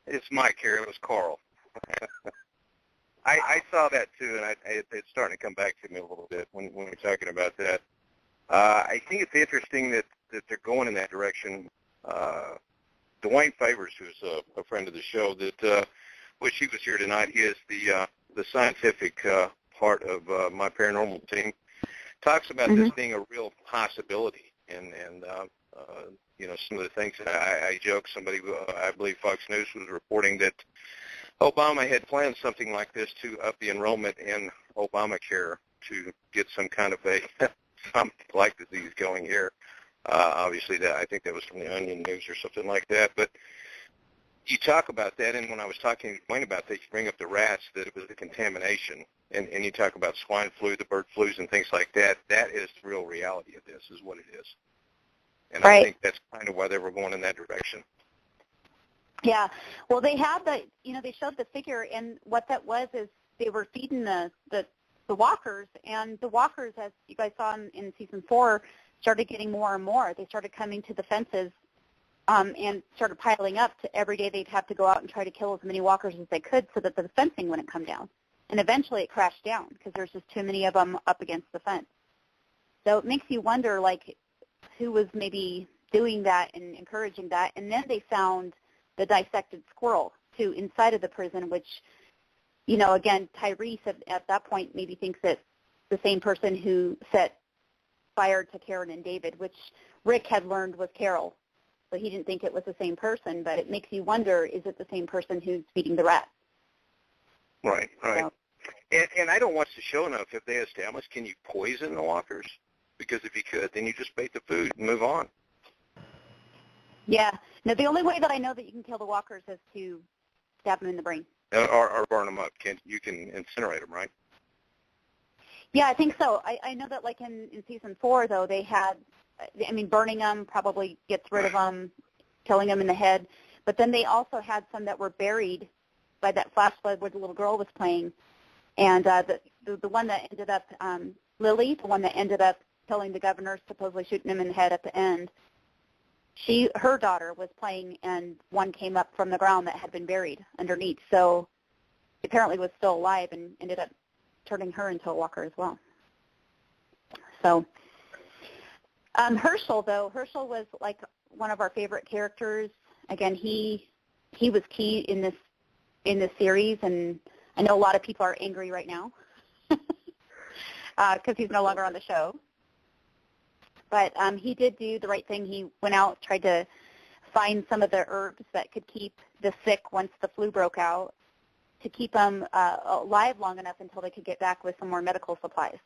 It's Mike here. It was Carl. I saw that too, and it's starting to come back to me a little bit when we're talking about that. I think it's interesting that they're going in that direction. Dwayne Favors, who's a friend of the show, that wish he was here tonight. He is the scientific part of my paranormal team. Talks about this being a real possibility, and you know, some of the things that I joke. Somebody, I believe Fox News was reporting that Obama had planned something like this to up the enrollment in Obamacare to get some kind of a something like disease going here. Obviously, I think that was from the Onion News or something like that. But you talk about that, and when I was talking to Dwayne about that, you bring up the rats, that it was the contamination, and you talk about swine flu, the bird flus, and things like that. That is the real reality of this, is what it is. And I think that's kind of why they were going in that direction. Yeah. Well, they had they showed the figure, and what that was is they were feeding the walkers, and the walkers, as you guys saw in season 4, started getting more and more. They started coming to the fences and started piling up. To every day they'd have to go out and try to kill as many walkers as they could so that the fencing wouldn't come down. And eventually it crashed down because there's just too many of them up against the fence. So it makes you wonder, like, who was maybe doing that and encouraging that. And then they found the dissected squirrel, too, inside of the prison, which, you know, again, Tyrese at that point maybe thinks that the same person who set fire to Karen and David, which Rick had learned was Carol. So he didn't think it was the same person, but it makes you wonder, is it the same person who's feeding the rats? Right, right. So, and I don't watch the show enough. If they establish, can you poison the walkers? Because if you could, then you just bait the food and move on. Yeah. No, the only way that I know that you can kill the walkers is to stab them in the brain. Or burn them up. You can incinerate them, right? Yeah, I think so. I know that, like, in season 4, though, they had, burning them probably gets rid of them, killing them in the head. But then they also had some that were buried by that flash flood where the little girl was playing. And the one that ended up, Lily, the one that ended up killing the governor, supposedly shooting him in the head at the end, her daughter was playing, and one came up from the ground that had been buried underneath. So apparently was still alive and ended up turning her into a walker as well. So Herschel was like one of our favorite characters. Again, he was key in this series, and I know a lot of people are angry right now because he's no longer on the show. But he did do the right thing. He went out, tried to find some of the herbs that could keep the sick once the flu broke out, to keep them alive long enough until they could get back with some more medical supplies.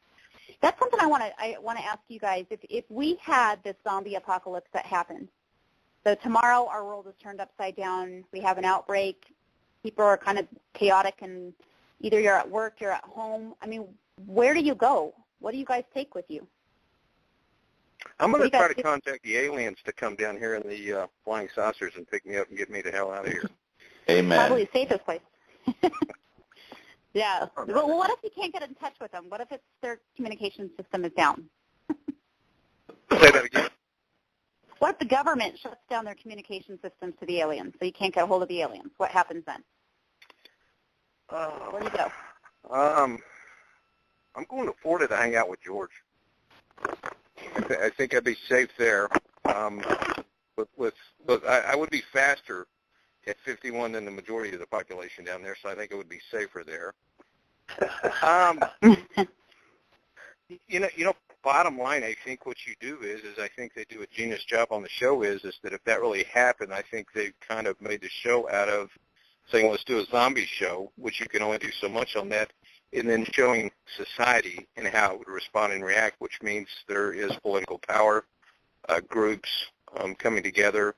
That's something I want to ask you guys. If we had this zombie apocalypse that happened, so tomorrow our world is turned upside down, we have an outbreak, people are kind of chaotic, and either you're at work, you're at home. Where do you go? What do you guys take with you? I'm going to try to contact the aliens to come down here in the flying saucers and pick me up and get me the hell out of here. Amen. Probably the safest place. Yeah. Well, what if you can't get in touch with them? What if their communication system is down? Say that again. What if the government shuts down their communication systems to the aliens, so you can't get a hold of the aliens? What happens then? Where do you go? I'm going to Florida to hang out with George. I think I'd be safe there. But I would be faster at 51 than the majority of the population down there, so I think it would be safer there. You know, bottom line, I think what you do is I think they do a genius job on the show is that if that really happened, I think they've kind of made the show out of saying, let's do a zombie show, which you can only do so much on that, and then showing society and how it would respond and react, which means there is political power, groups coming together,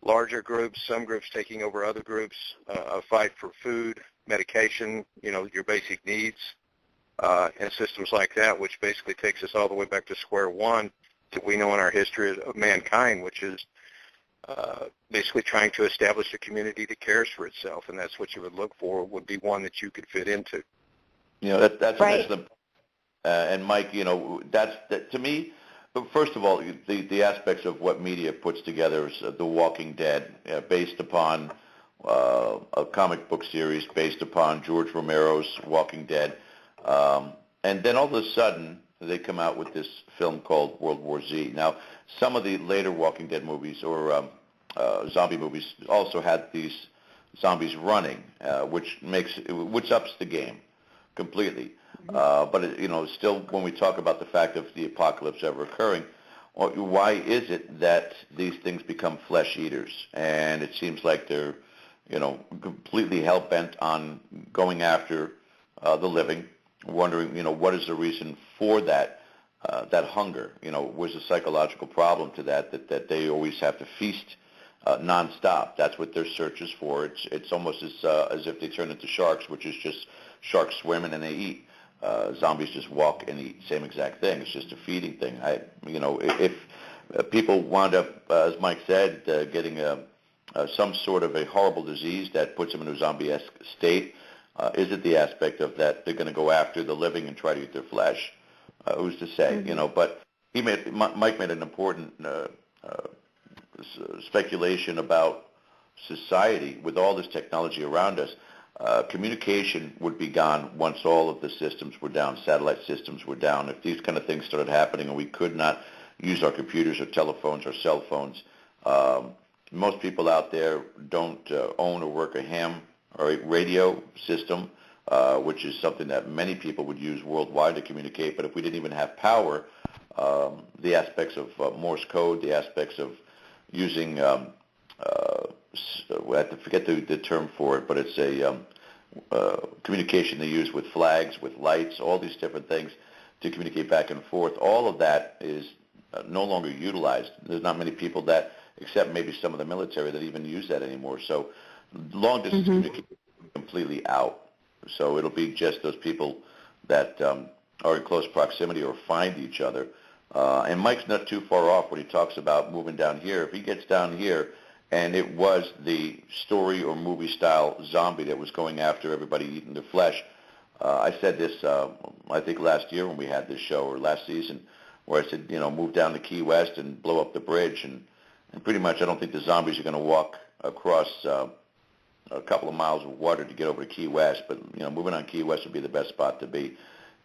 larger groups, some groups taking over other groups, a fight for food, medication, you know, your basic needs, and systems like that, which basically takes us all the way back to square one that we know in our history of mankind, which is basically trying to establish a community that cares for itself, and that's what you would look for, would be one that you could fit into. You know, that's right. an excellent. And Mike, you know, that to me. First of all, the aspects of what media puts together is The Walking Dead, based upon a comic book series based upon George Romero's Walking Dead, and then all of a sudden they come out with this film called World War Z. Now, some of the later Walking Dead movies or zombie movies also had these zombies running, which ups the game completely. But, you know, still when we talk about the fact of the apocalypse ever occurring, why is it that these things become flesh eaters? And it seems like they're, you know, completely hell-bent on going after the living, wondering, you know, what is the reason for that hunger? You know, was a psychological problem to that they always have to feast nonstop. That's what their search is for. It's almost as if they turn into sharks, which is just sharks swimming and they eat. Zombies just walk and eat, same exact thing. It's just a feeding thing. You know, if people wound up, as Mike said, getting some sort of a horrible disease that puts them in a zombie-esque state, is it the aspect of that they're going to go after the living and try to eat their flesh? Who's to say? Mm-hmm. You know, but Mike made an important speculation about society with all this technology around us. Communication would be gone once all of the systems were down, satellite systems were down. If these kind of things started happening and we could not use our computers or telephones or cell phones, most people out there don't own or work a ham or a radio system, which is something that many people would use worldwide to communicate. But if we didn't even have power, the aspects of Morse code, the aspects of using I have to forget the term for it, but it's a communication they use with flags, with lights, all these different things to communicate back and forth. All of that is no longer utilized. There's not many people that, except maybe some of the military, that even use that anymore. So long distance communication is completely out. So it'll be just those people that are in close proximity or find each other. And Mike's not too far off when he talks about moving down here. If he gets down here, and it was the story or movie style zombie that was going after everybody eating their flesh. I said this, I think last year when we had this show, or last season, where I said, you know, move down to Key West and blow up the bridge. And pretty much I don't think the zombies are going to walk across a couple of miles of water to get over to Key West. But, you know, moving on Key West would be the best spot to be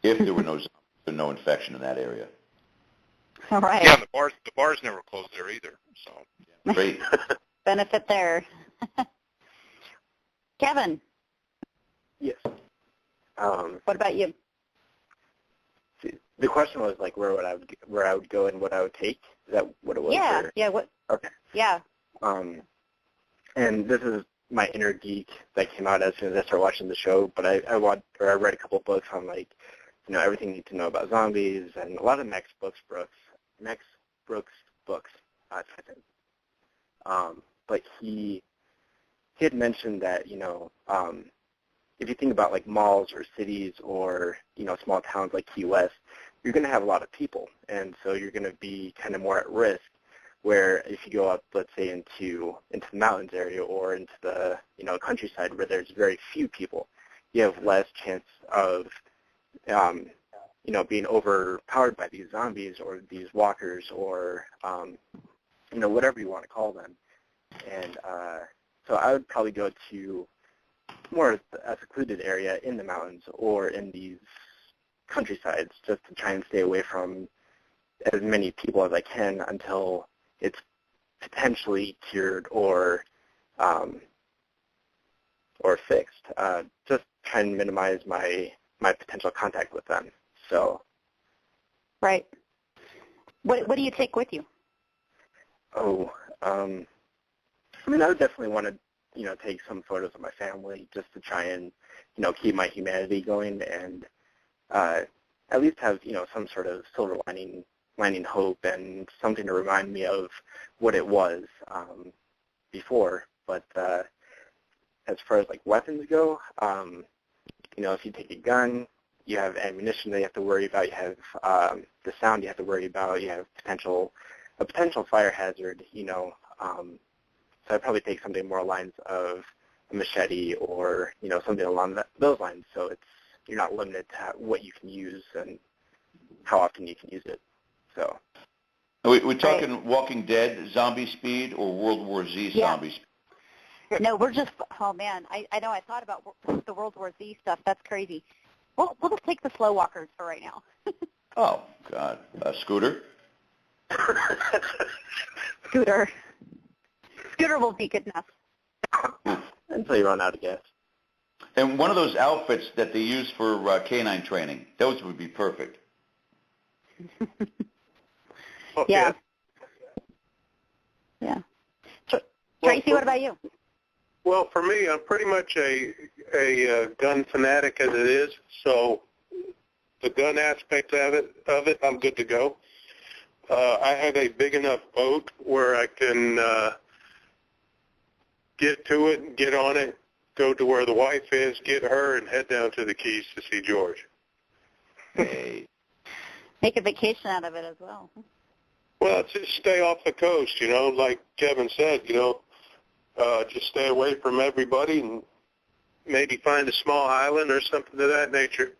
if there were no zombies and no infection in that area. All right. Yeah, the bars never closed there either. So great. Benefit there. Kevin. Yes. What about you? See, the question was like where I would go and what I would take. Is that what it was? Yeah. Or? Yeah. What? Okay. Yeah. And this is my inner geek that came out as soon as I started watching the show. But I read a couple of books on like, you know, everything you need to know about zombies and a lot of Max Brooks books. I think. But he had mentioned that, you know, if you think about like malls or cities or, you know, small towns like Key West, you're going to have a lot of people. And so you're going to be kind of more at risk, where if you go up, let's say, into the mountains area or into the, you know, countryside where there's very few people, you have less chance of, you know, being overpowered by these zombies or these walkers or, you know, whatever you want to call them. And so I would probably go to more a secluded area in the mountains or in these countrysides just to try and stay away from as many people as I can until it's potentially cured or, or fixed. Just trying to minimize my potential contact with them. So. Right. What do you take with you? Oh, I mean, I would definitely want to, take some photos of my family just to try and, keep my humanity going and at least have, some sort of silver lining hope and something to remind me of what it was before. But as far as, like, weapons go, if you take a gun, you have ammunition that you have to worry about, you have the sound you have to worry about, you have a potential fire hazard, so I'd probably take something more lines of a machete or, something along those lines, so you're not limited to what you can use and how often you can use it. So. We're talking Walking Dead zombie speed or World War Z zombie speed? No, we're just, oh man, I know I thought about the World War Z stuff. That's crazy. We'll just take the slow walkers for right now. Oh, God. Scooter? Scooter. Scooter will be good enough. Until you run out of gas. And one of those outfits that they use for canine training, those would be perfect. Okay. Yeah. Yeah. Tracy, what about you? Well, for me, I'm pretty much a gun fanatic as it is, so the gun aspect of it, I'm good to go. I have a big enough boat where I can get to it, get on it, go to where the wife is, get her, and head down to the Keys to see George. Hey. Make a vacation out of it as well. Well, just stay off the coast, like Kevin said, just stay away from everybody and maybe find a small island or something of that nature.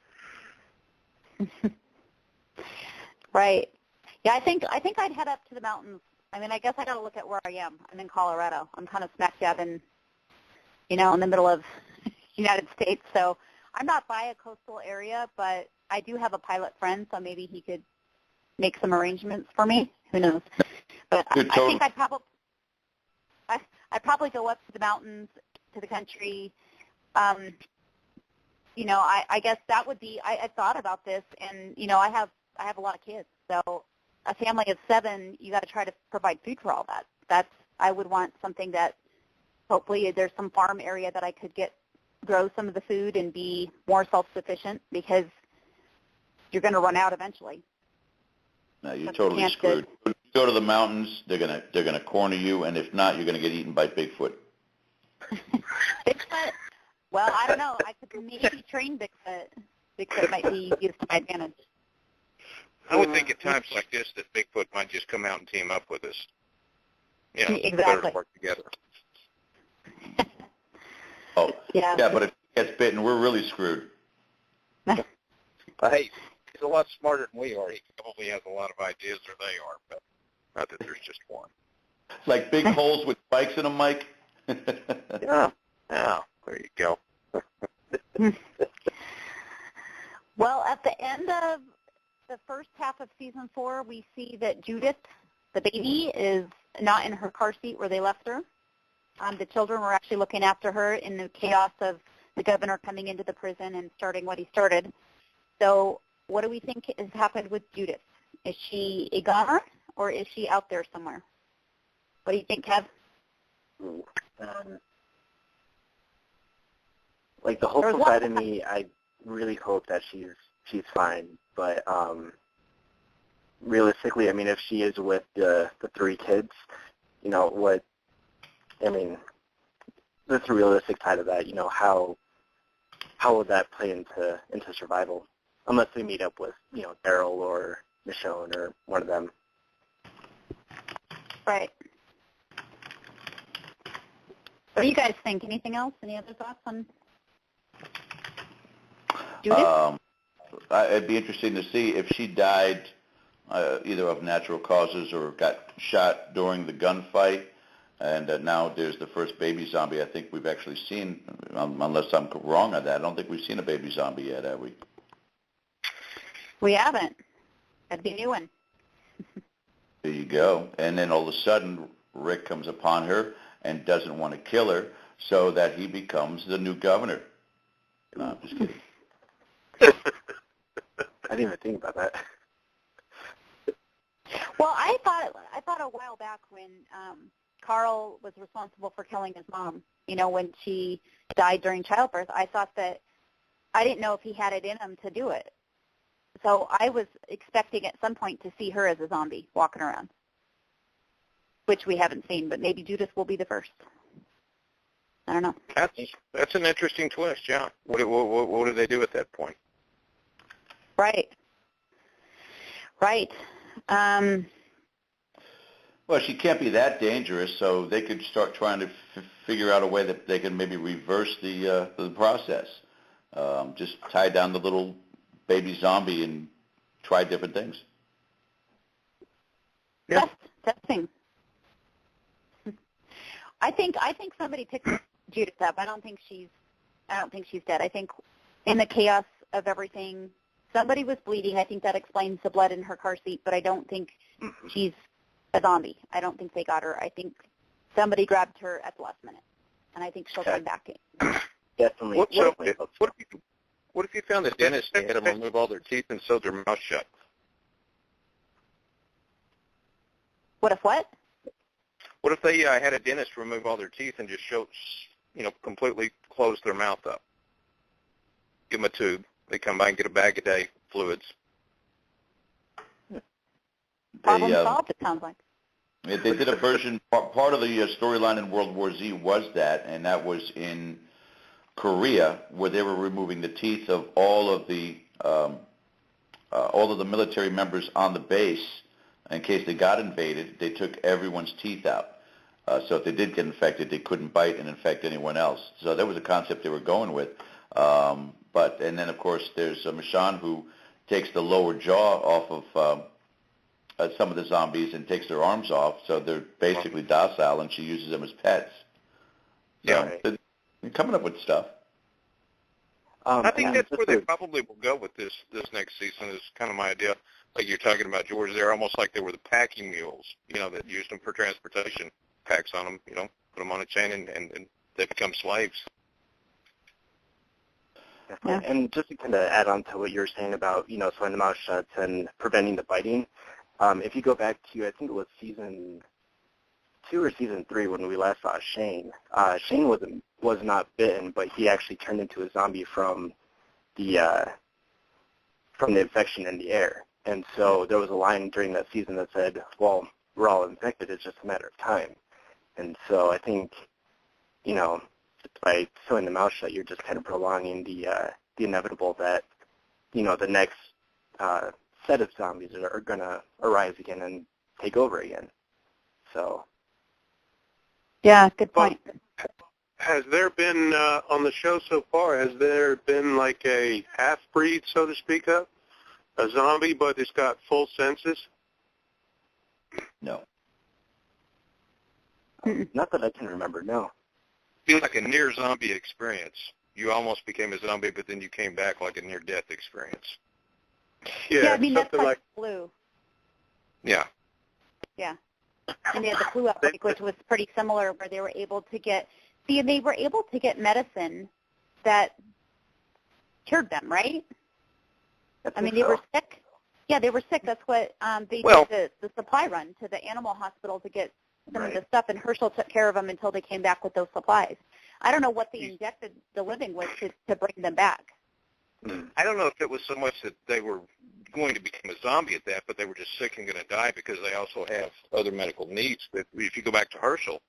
Right. Yeah, I think I'd head up to the mountains. I mean, I guess I got to look at where I am. I'm in Colorado. I'm kind of smack dab in the middle of the United States. So I'm not by a coastal area, but I do have a pilot friend, so maybe he could make some arrangements for me. Who knows? But I think I'd probably go up to the mountains, to the country. I guess that would be. I thought about this, and I have a lot of kids, so a family of 7, you got to try to provide food for all that. I would want something that hopefully there's some farm area that I could grow some of the food and be more self-sufficient, because you're going to run out eventually. No, you're totally screwed. You go to the mountains, they're gonna corner you, and if not, you're gonna get eaten by Bigfoot. Bigfoot? Well, I don't know. I could maybe train Bigfoot. Bigfoot might be used to my advantage. I would think at times like this that Bigfoot might just come out and team up with us. Exactly. Better to work together. Oh, yeah, but if he gets bitten, we're really screwed. Hey, he's a lot smarter than we are. He probably has a lot of ideas, or they are, but not that there's just one. Like big holes with spikes in them, Mike? Yeah, there you go. Well, at the end of the first half of season 4, we see that Judith, the baby, is not in her car seat where they left her. The children were actually looking after her in the chaos of the governor coming into the prison and starting what he started. So what do we think has happened with Judith? Is she a goner, or is she out there somewhere? What do you think, Kev? Like the hopeful side of me, I really hope that she's fine. But realistically, I mean, if she is with the 3 kids, that's the realistic side of that. How would that play into survival? Unless we meet up with, Daryl or Michonne or one of them. Right. What do you guys think? Anything else? Any other thoughts on Judith? It'd be interesting to see if she died either of natural causes or got shot during the gunfight. And now there's the first baby zombie I think we've actually seen, unless I'm wrong on that. I don't think we've seen a baby zombie yet, have we? We haven't. That'd be a new one. There you go. And then all of a sudden, Rick comes upon her and doesn't want to kill her, so that he becomes the new governor. No, I'm just kidding. I didn't even think about that. Well, I thought a while back when Carl was responsible for killing his mom, when she died during childbirth, I thought that I didn't know if he had it in him to do it. So I was expecting at some point to see her as a zombie walking around, which we haven't seen, but maybe Judith will be the first. I don't know. That's an interesting twist, yeah. What do they do at that point? Right. Well, she can't be that dangerous, so they could start trying to figure out a way that they can maybe reverse the process. Just tie down the little baby zombie and try different things. Yeah. Testing. I think somebody picked Judith up. I don't think she's dead. I think in the chaos of everything, somebody was bleeding. I think that explains the blood in her car seat, but I don't think she's a zombie. I don't think they got her. I think somebody grabbed her at the last minute, and I think she'll come back in. Definitely. What if you found a dentist and had them remove all their teeth and sewed their mouth shut? What if what? What if they had a dentist remove all their teeth and just completely close their mouth up? Give them a tube. They come by and get a bag a day fluids. Problem solved, it sounds like. They did a version, part of the storyline in World War Z was that, and that was in Korea, where they were removing the teeth of all of the military members on the base. In case they got invaded, they took everyone's teeth out. So if they did get infected, they couldn't bite and infect anyone else. So that was a concept they were going with. And then, of course, there's Michonne, who takes the lower jaw off of some of the zombies and takes their arms off, so they're basically docile, and she uses them as pets. So they're coming up with stuff. I think that's where they probably will go with this next season, is kind of my idea. Like you're talking about, George, they're almost like they were the packing mules, that used them for transportation. Packs on them, put them on a chain, and they become slaves. Yeah. And just to kind of add on to what you were saying about, sewing the mouth shut and preventing the biting, if you go back to, I think it was season 2 or season 3 when we last saw Shane, Shane was not bitten, but he actually turned into a zombie from the infection in the air. And so there was a line during that season that said, well, we're all infected, it's just a matter of time. And so I think, by sewing the mouth shut, you're just kind of prolonging the inevitable that, the next set of zombies are going to arise again and take over again. So. Yeah, good point. Has there been, on the show so far, has there been like a half-breed, so to speak of? A zombie, but it's got full senses? No. Not that I can remember, no. Feel like a near zombie experience. You almost became a zombie, but then you came back like a near-death experience. Yeah, I mean, that's like flu. Yeah. Yeah. And they had the flu outbreak, which was pretty similar, where they were able to get, medicine that cured them, right? I mean, they were sick. Yeah, they were sick. That's what they did the supply run to the animal hospital to get some of the stuff, and Herschel took care of them until they came back with those supplies. I don't know what they injected the living with to bring them back. I don't know if it was so much that they were going to become a zombie at that, but they were just sick and going to die because they also have other medical needs. But if you go back to Herschel,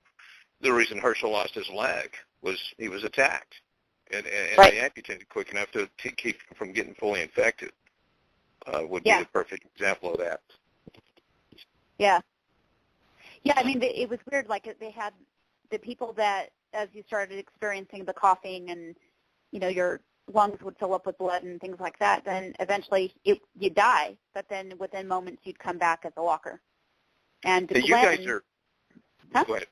the reason Herschel lost his leg was he was attacked, and they amputated quick enough to keep him from getting fully infected. Would be the perfect example of that. Yeah. Yeah, I mean, it was weird. Like, they had the people that, as you started experiencing the coughing and, your lungs would fill up with blood and things like that, then eventually you'd die. But then within moments, you'd come back as a walker. And you guys are... Huh? Go ahead.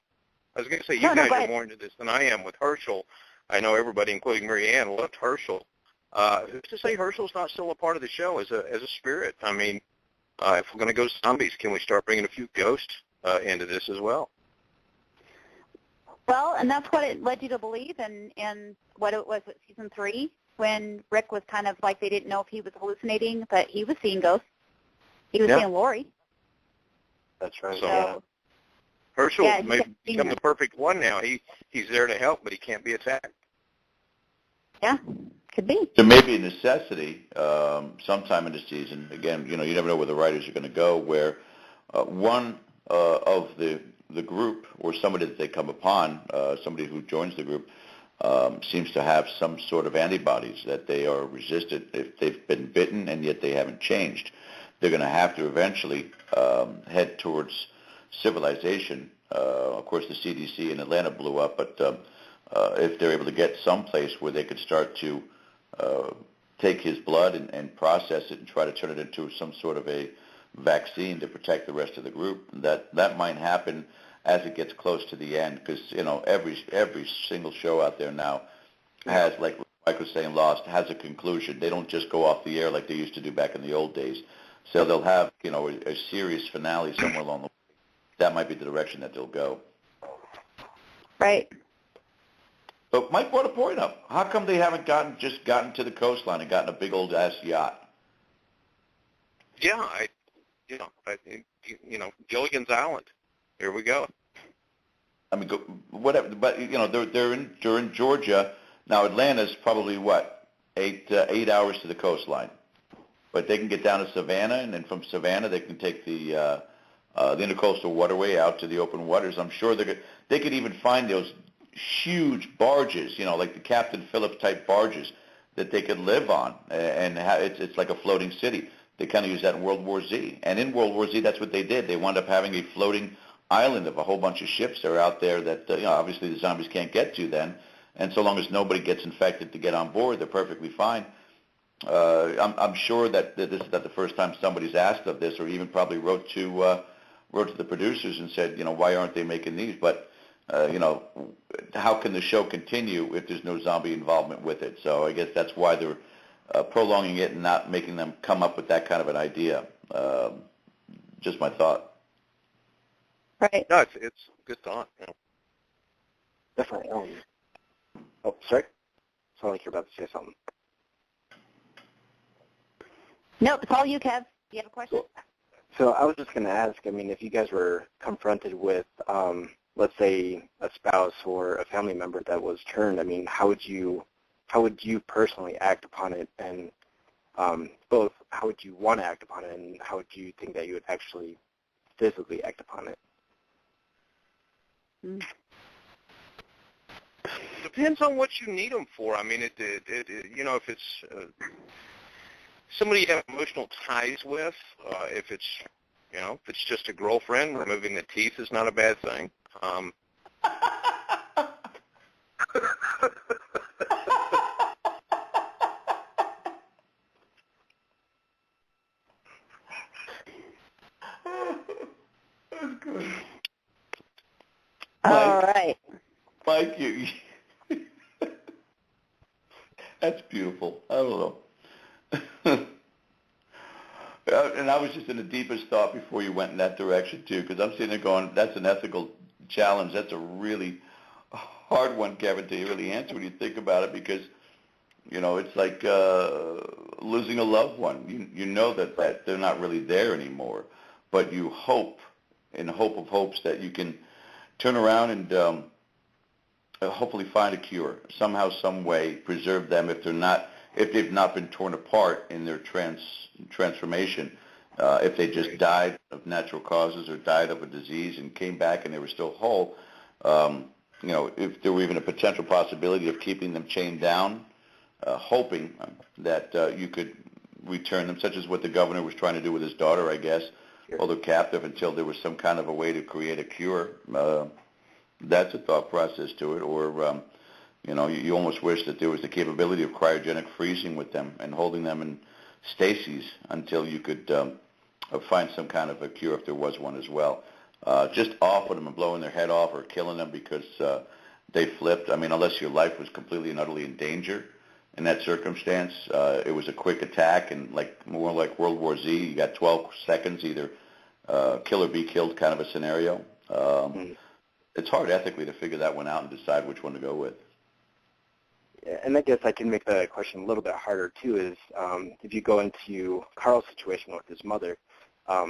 I was going to say, you guys are more into this than I am with Herschel. I know everybody, including Mary Ann, loved Herschel. Who's to say Herschel's not still a part of the show as a spirit? I mean, if we're going to go zombies, can we start bringing a few ghosts into this as well? Well, and that's what it led you to believe, and what it was with season 3, when Rick was kind of like they didn't know if he was hallucinating, but he was seeing ghosts. He was seeing Lori. That's right. So Herschel may become the perfect one now. He's there to help, but he can't be attacked. Yeah, could be. There may be a necessity sometime in the season. Again, you never know where the writers are going to go. Where one of the group or somebody that they come upon, somebody who joins the group, seems to have some sort of antibodies that they are resistant. If they've been bitten and yet they haven't changed, they're going to have to eventually head towards civilization. Of course, the CDC in Atlanta blew up, but if they're able to get someplace where they could start to take his blood and process it and try to turn it into some sort of a vaccine to protect the rest of the group, that might happen as it gets close to the end, because every single show out there now has, like Mike was saying, Lost has a conclusion. They don't just go off the air like they used to do back in the old days. So they'll have a serious finale somewhere along the way. That might be the direction that they'll go. Right. But Mike brought a point up. How come they haven't gotten to the coastline and gotten a big old ass yacht? Yeah, Gilligan's Island. Here we go. I mean, whatever. But they're in Georgia now. Atlanta's probably 8 hours to the coastline, but they can get down to Savannah, and then from Savannah they can take the intercoastal waterway out to the open waters. I'm sure they could even find those huge barges, like the Captain Phillips type barges that they could live on, and it's like a floating city. They kind of use that in World War Z, and in World War Z, that's what they did. They wound up having a floating island of a whole bunch of ships that are out there that obviously the zombies can't get to then, and so long as nobody gets infected to get on board, they're perfectly fine. I'm sure that this is not the first time somebody's asked of this, or even probably wrote to the producers and said, why aren't they making these? But how can the show continue if there's no zombie involvement with it? So I guess that's why they're prolonging it and not making them come up with that kind of an idea. Just my thought. Right. No, it's a good thought. Yeah. Definitely. Oh, sorry. Sound like you're about to say something. Nope, it's all you, Kev. Do you have a question? So I was just going to ask, if you guys were confronted with, let's say, a spouse or a family member that was turned, how would you personally act upon it? And both, how would you want to act upon it, and how would you think that you would actually physically act upon it? Depends on what you need them for. If it's somebody you have emotional ties with, if it's just a girlfriend, removing the teeth is not a bad thing. That's good. All right. Mike, that's beautiful. I don't know. And I was just in the deepest thought before you went in that direction, too, because I'm sitting there going, that's an ethical challenge. That's a really hard one, Kevin, to really answer when you think about it, because, it's like losing a loved one. You know that they're not really there anymore, but you hope, in hope of hopes, that you can turn around and hopefully find a cure, somehow, some way, preserve them if they've not been torn apart in their transformation. If they just died of natural causes or died of a disease and came back and they were still whole, if there were even a potential possibility of keeping them chained down, hoping that you could return them, such as what the governor was trying to do with his daughter, I guess, hold her captive until there was some kind of a way to create a cure. That's a thought process to it. Or, you almost wish that there was the capability of cryogenic freezing with them and holding them in stasis until you could find some kind of a cure if there was one as well. Just off with them and blowing their head off or killing them because they flipped. Unless your life was completely and utterly in danger in that circumstance, it was a quick attack and more like World War Z. You got 12 seconds, either kill or be killed kind of a scenario. it's hard ethically to figure that one out and decide which one to go with. Yeah, and I guess I can make the question a little bit harder too. Is if you go into Carl's situation with his mother,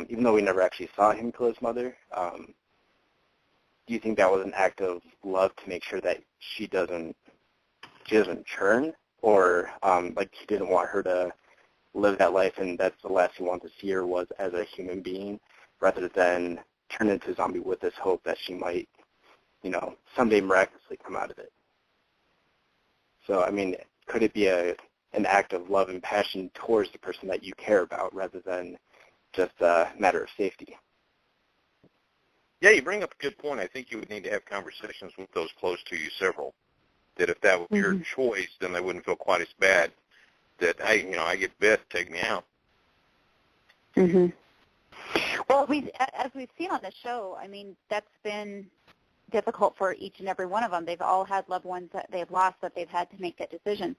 even though we never actually saw him kill his mother, do you think that was an act of love to make sure that she doesn't churn, or like he didn't want her to live that life, and that's the last he wanted to see her was as a human being, rather than turn into a zombie with this hope that she might, someday miraculously come out of it? So, I mean, could it be an act of love and passion towards the person that you care about rather than just a matter of safety? Yeah, you bring up a good point. I think you would need to have conversations with those close to you, several, that if that was your choice, then they wouldn't feel quite as bad that, hey, I get bit, take me out. Mm-hmm. Well, as we've seen on the show, I mean, that's been difficult for each and every one of them. They've all had loved ones that they've lost that they've had to make that decision.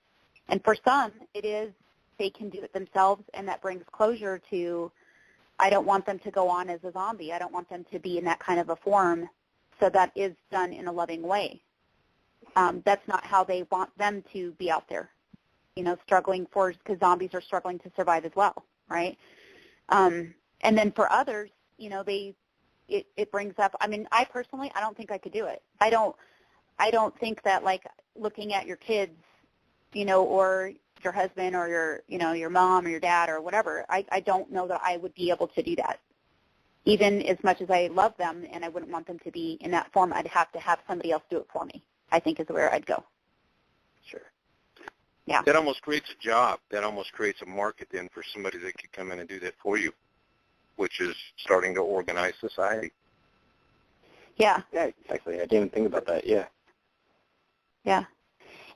And for some, it is they can do it themselves, and that brings closure to, I don't want them to go on as a zombie. I don't want them to be in that kind of a form. So that is done in a loving way. That's not how they want them to be out there, struggling because zombies are struggling to survive as well, right? And then for others, it brings up, I mean, I personally, I don't think I could do it. I don't think that, like, looking at your kids, or your husband or your mom or your dad or whatever, I don't know that I would be able to do that. Even as much as I love them and I wouldn't want them to be in that form, I'd have to have somebody else do it for me, I think is where I'd go. Sure. Yeah. That almost creates a job. That almost creates a market then for somebody that could come in and do that for you, which is starting to organize society. Yeah. Yeah, exactly. I didn't even think about that. Yeah. Yeah.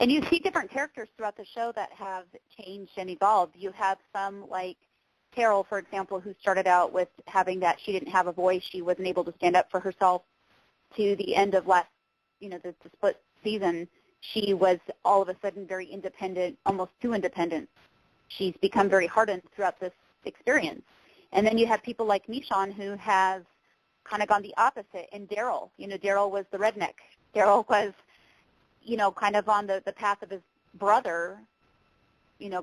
And you see different characters throughout the show that have changed and evolved. You have some like Carol, for example, who started out with having that she didn't have a voice, she wasn't able to stand up for herself, to the end of last, the split season, she was all of a sudden very independent, almost too independent. She's become very hardened throughout this experience. And then you have people like Michonne who have kind of gone the opposite. And Daryl, Daryl was the redneck. Daryl was, kind of on the path of his brother,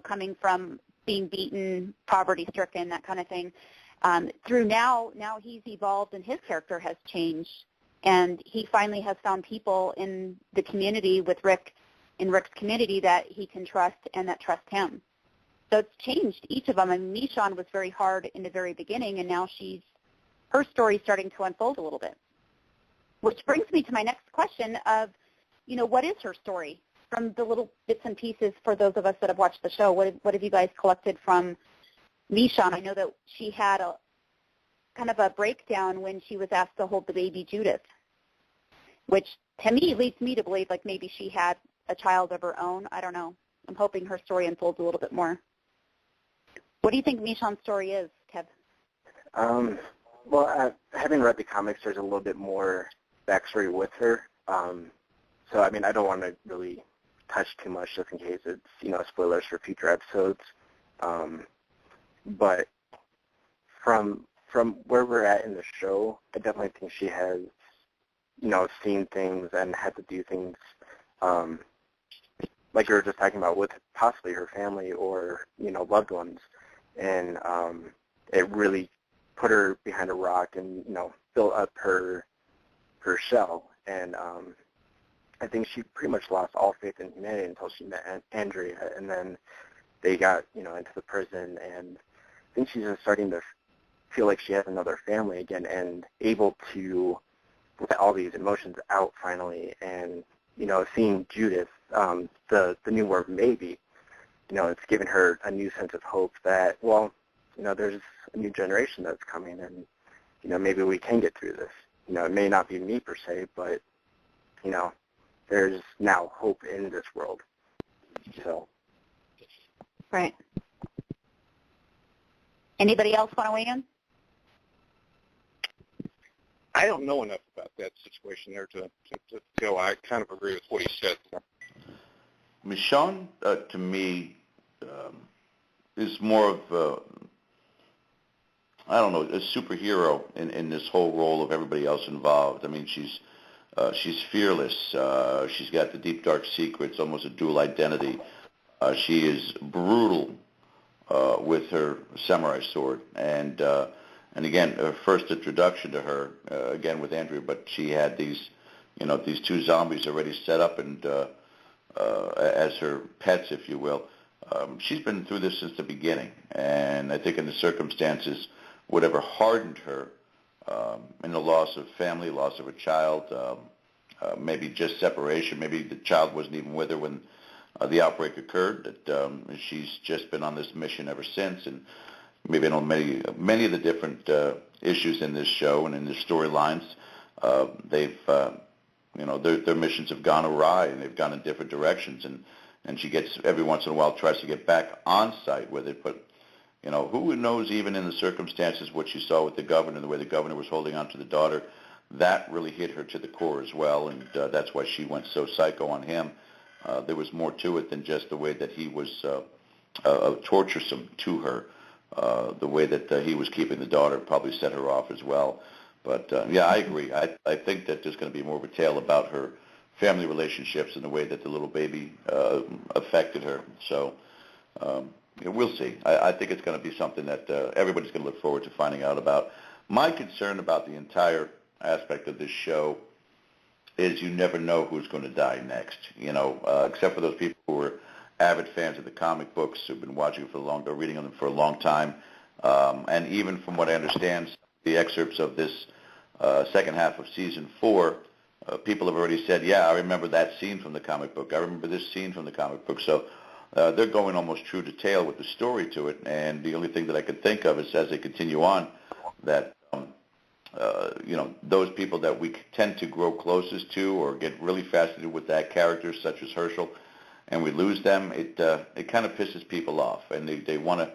coming from being beaten, poverty-stricken, that kind of thing. Through now he's evolved and his character has changed. And he finally has found people in the community with Rick, in Rick's community, that he can trust and that trust him. So it's changed each of them. And Michonne was very hard in the very beginning, and now her story's starting to unfold a little bit. Which brings me to my next question of, what is her story? From the little bits and pieces, for those of us that have watched the show, what have you guys collected from Michonne? I know that she had a kind of a breakdown when she was asked to hold the baby Judith, which to me leads me to believe like maybe she had a child of her own. I don't know. I'm hoping her story unfolds a little bit more. What do you think Michonne's story is, Kev? Well, having read the comics, there's a little bit more backstory with her. So, I mean, I don't want to really touch too much just in case it's, spoilers for future episodes. But from where we're at in the show, I definitely think she has, seen things and had to do things, like you were just talking about with possibly her family or, loved ones. And it really put her behind a rock and, built up her shell. And I think she pretty much lost all faith in humanity until she met Andrea. And then they got, into the prison. And I think she's just starting to feel like she has another family again and able to let all these emotions out finally. And, seeing Judith, the new word maybe, it's given her a new sense of hope that, well, there's a new generation that's coming and, maybe we can get through this. It may not be me per se, but, there's now hope in this world. So. Right. Anybody else want to weigh in? I don't know enough about that situation there to go. I kind of agree with what he said. Michonne, to me, is more of a superhero in this whole role of everybody else involved. I mean, she's She's fearless. She's got the deep, dark secrets, almost a dual identity. She is brutal with her samurai sword. And again, her first introduction to her, again with Andrea, but she had these two zombies already set up and as her pets, if you will. She's been through this since the beginning, and I think in the circumstances, whatever hardened her in the loss of family, loss of a child, maybe just separation, maybe the child wasn't even with her when the outbreak occurred, that she's just been on this mission ever since, and maybe I know many of the different issues in this show and in the storylines, they've their missions have gone awry and they've gone in different directions, and she gets every once in a while tries to get back on site where they put, who knows even in the circumstances what she saw with the governor, the way the governor was holding on to the daughter, that really hit her to the core as well, and that's why she went so psycho on him. There was more to it than just the way that he was torturesome to her. The way that he was keeping the daughter probably set her off as well. But, yeah, I agree. I think that there's going to be more of a tale about her family relationships and the way that the little baby affected her. So we'll see. I think it's going to be something that everybody's going to look forward to finding out about. My concern about the entire aspect of this show is you never know who's going to die next, except for those people who are avid fans of the comic books who've been watching for reading them for a long time. And even from what I understand, the excerpts of this second half of season 4, people have already said, yeah, I remember that scene from the comic book. I remember this scene from the comic book. So they're going almost true to tale with the story to it. And the only thing that I could think of is as they continue on that, those people that we tend to grow closest to or get really fascinated with that character, such as Herschel, and we lose them, it kind of pisses people off, and they want to,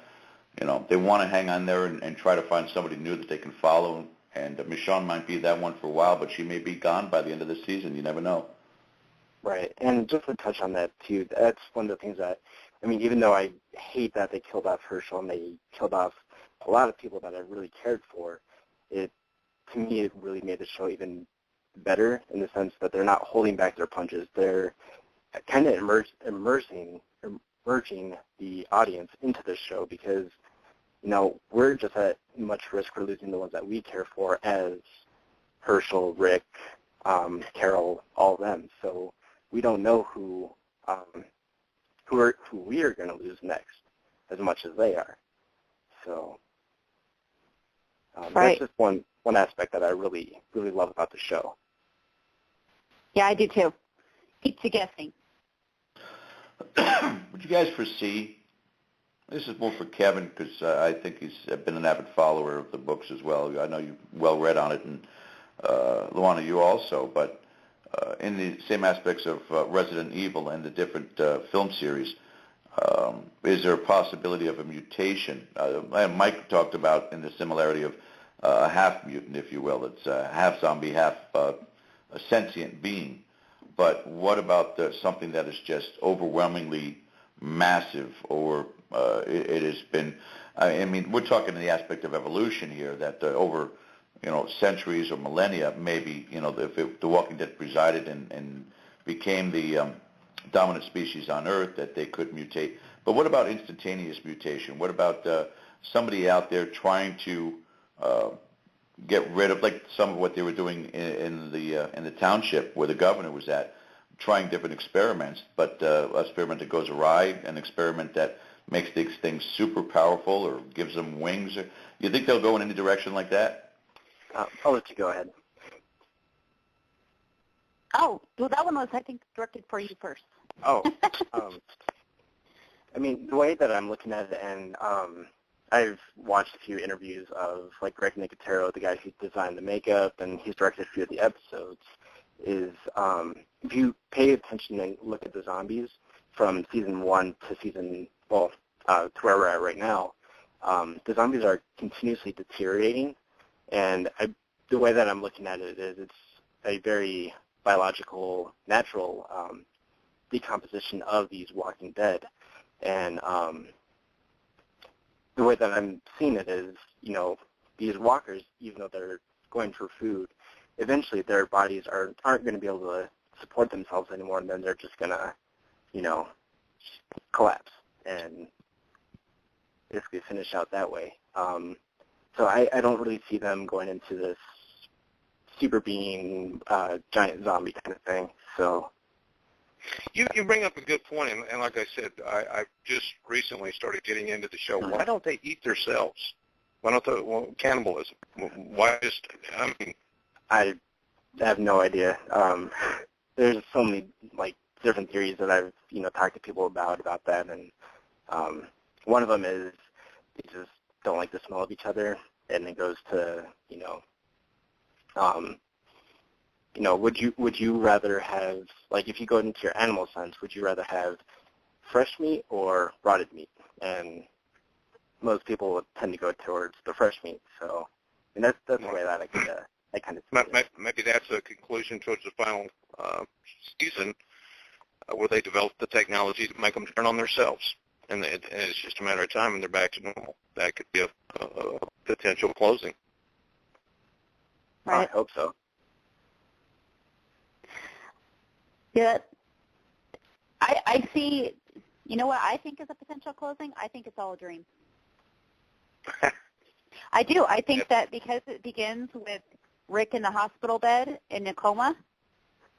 they want to hang on there and try to find somebody new that they can follow. And Michonne might be that one for a while, but she may be gone by the end of the season. You never know. Right, and just to touch on that too, that's one of the things that, even though I hate that they killed off Herschel and they killed off a lot of people that I really cared for, to me it really made the show even better in the sense that they're not holding back their punches. They're kind of merging the audience into the show because, we're just at much risk for losing the ones that we care for as Herschel, Rick, Carol, all of them. So we don't know who we are going to lose next as much as they are. So right. That's just one aspect that I really, really love about the show. Yeah, I do too. Keeps you guessing. Would you guys foresee, this is more for Kevin because I think he's been an avid follower of the books as well. I know you're well read on it, and Luana, you also, but in the same aspects of Resident Evil and the different film series, is there a possibility of a mutation? Mike talked about in the similarity of a half mutant, if you will. It's half zombie, half a sentient being. But what about something that is just overwhelmingly massive, or it has been? We're talking in the aspect of evolution here. That over, centuries or millennia, maybe, if The Walking Dead presided and became the dominant species on Earth, that they could mutate. But what about instantaneous mutation? What about somebody out there trying to get rid of, like some of what they were doing in the township where the governor was at, trying different experiments, but an experiment that goes awry, an experiment that makes these things super powerful or gives them wings? You think they'll go in any direction like that? I'll let you go ahead. Oh, well, that one was, I think, directed for you first. Oh, the way that I'm looking at it, and I've watched a few interviews of, like, Greg Nicotero, the guy who designed the makeup, and he's directed a few of the episodes, is if you pay attention and look at the zombies from season 1 to to where we're at right now, the zombies are continuously deteriorating, and the way that I'm looking at it is it's a very biological, natural decomposition of these Walking Dead. And the way that I'm seeing it is, these walkers, even though they're going for food, eventually their bodies aren't going to be able to support themselves anymore, and then they're just going to, collapse and basically finish out that way. So I don't really see them going into this super being giant zombie kind of thing. So you bring up a good point, and like I said, I just recently started getting into the show. Why don't they eat themselves? Why don't they, cannibalism? Why just, I have no idea. There's so many different theories that I've talked to people about that, and one of them is they just don't like the smell of each other, and it goes to would you rather have, if you go into your animal sense, would you rather have fresh meat or rotted meat? And most people would tend to go towards the fresh meat. So that's the way that I kind of see it. Maybe that's a conclusion towards the final season where they develop the technology to make them turn on themselves. And it's just a matter of time and they're back to normal. That could be a potential closing. Right. I hope so. Yeah. I see, what I think is a potential closing? I think it's all a dream. I do. I think that because it begins with Rick in the hospital bed in a coma,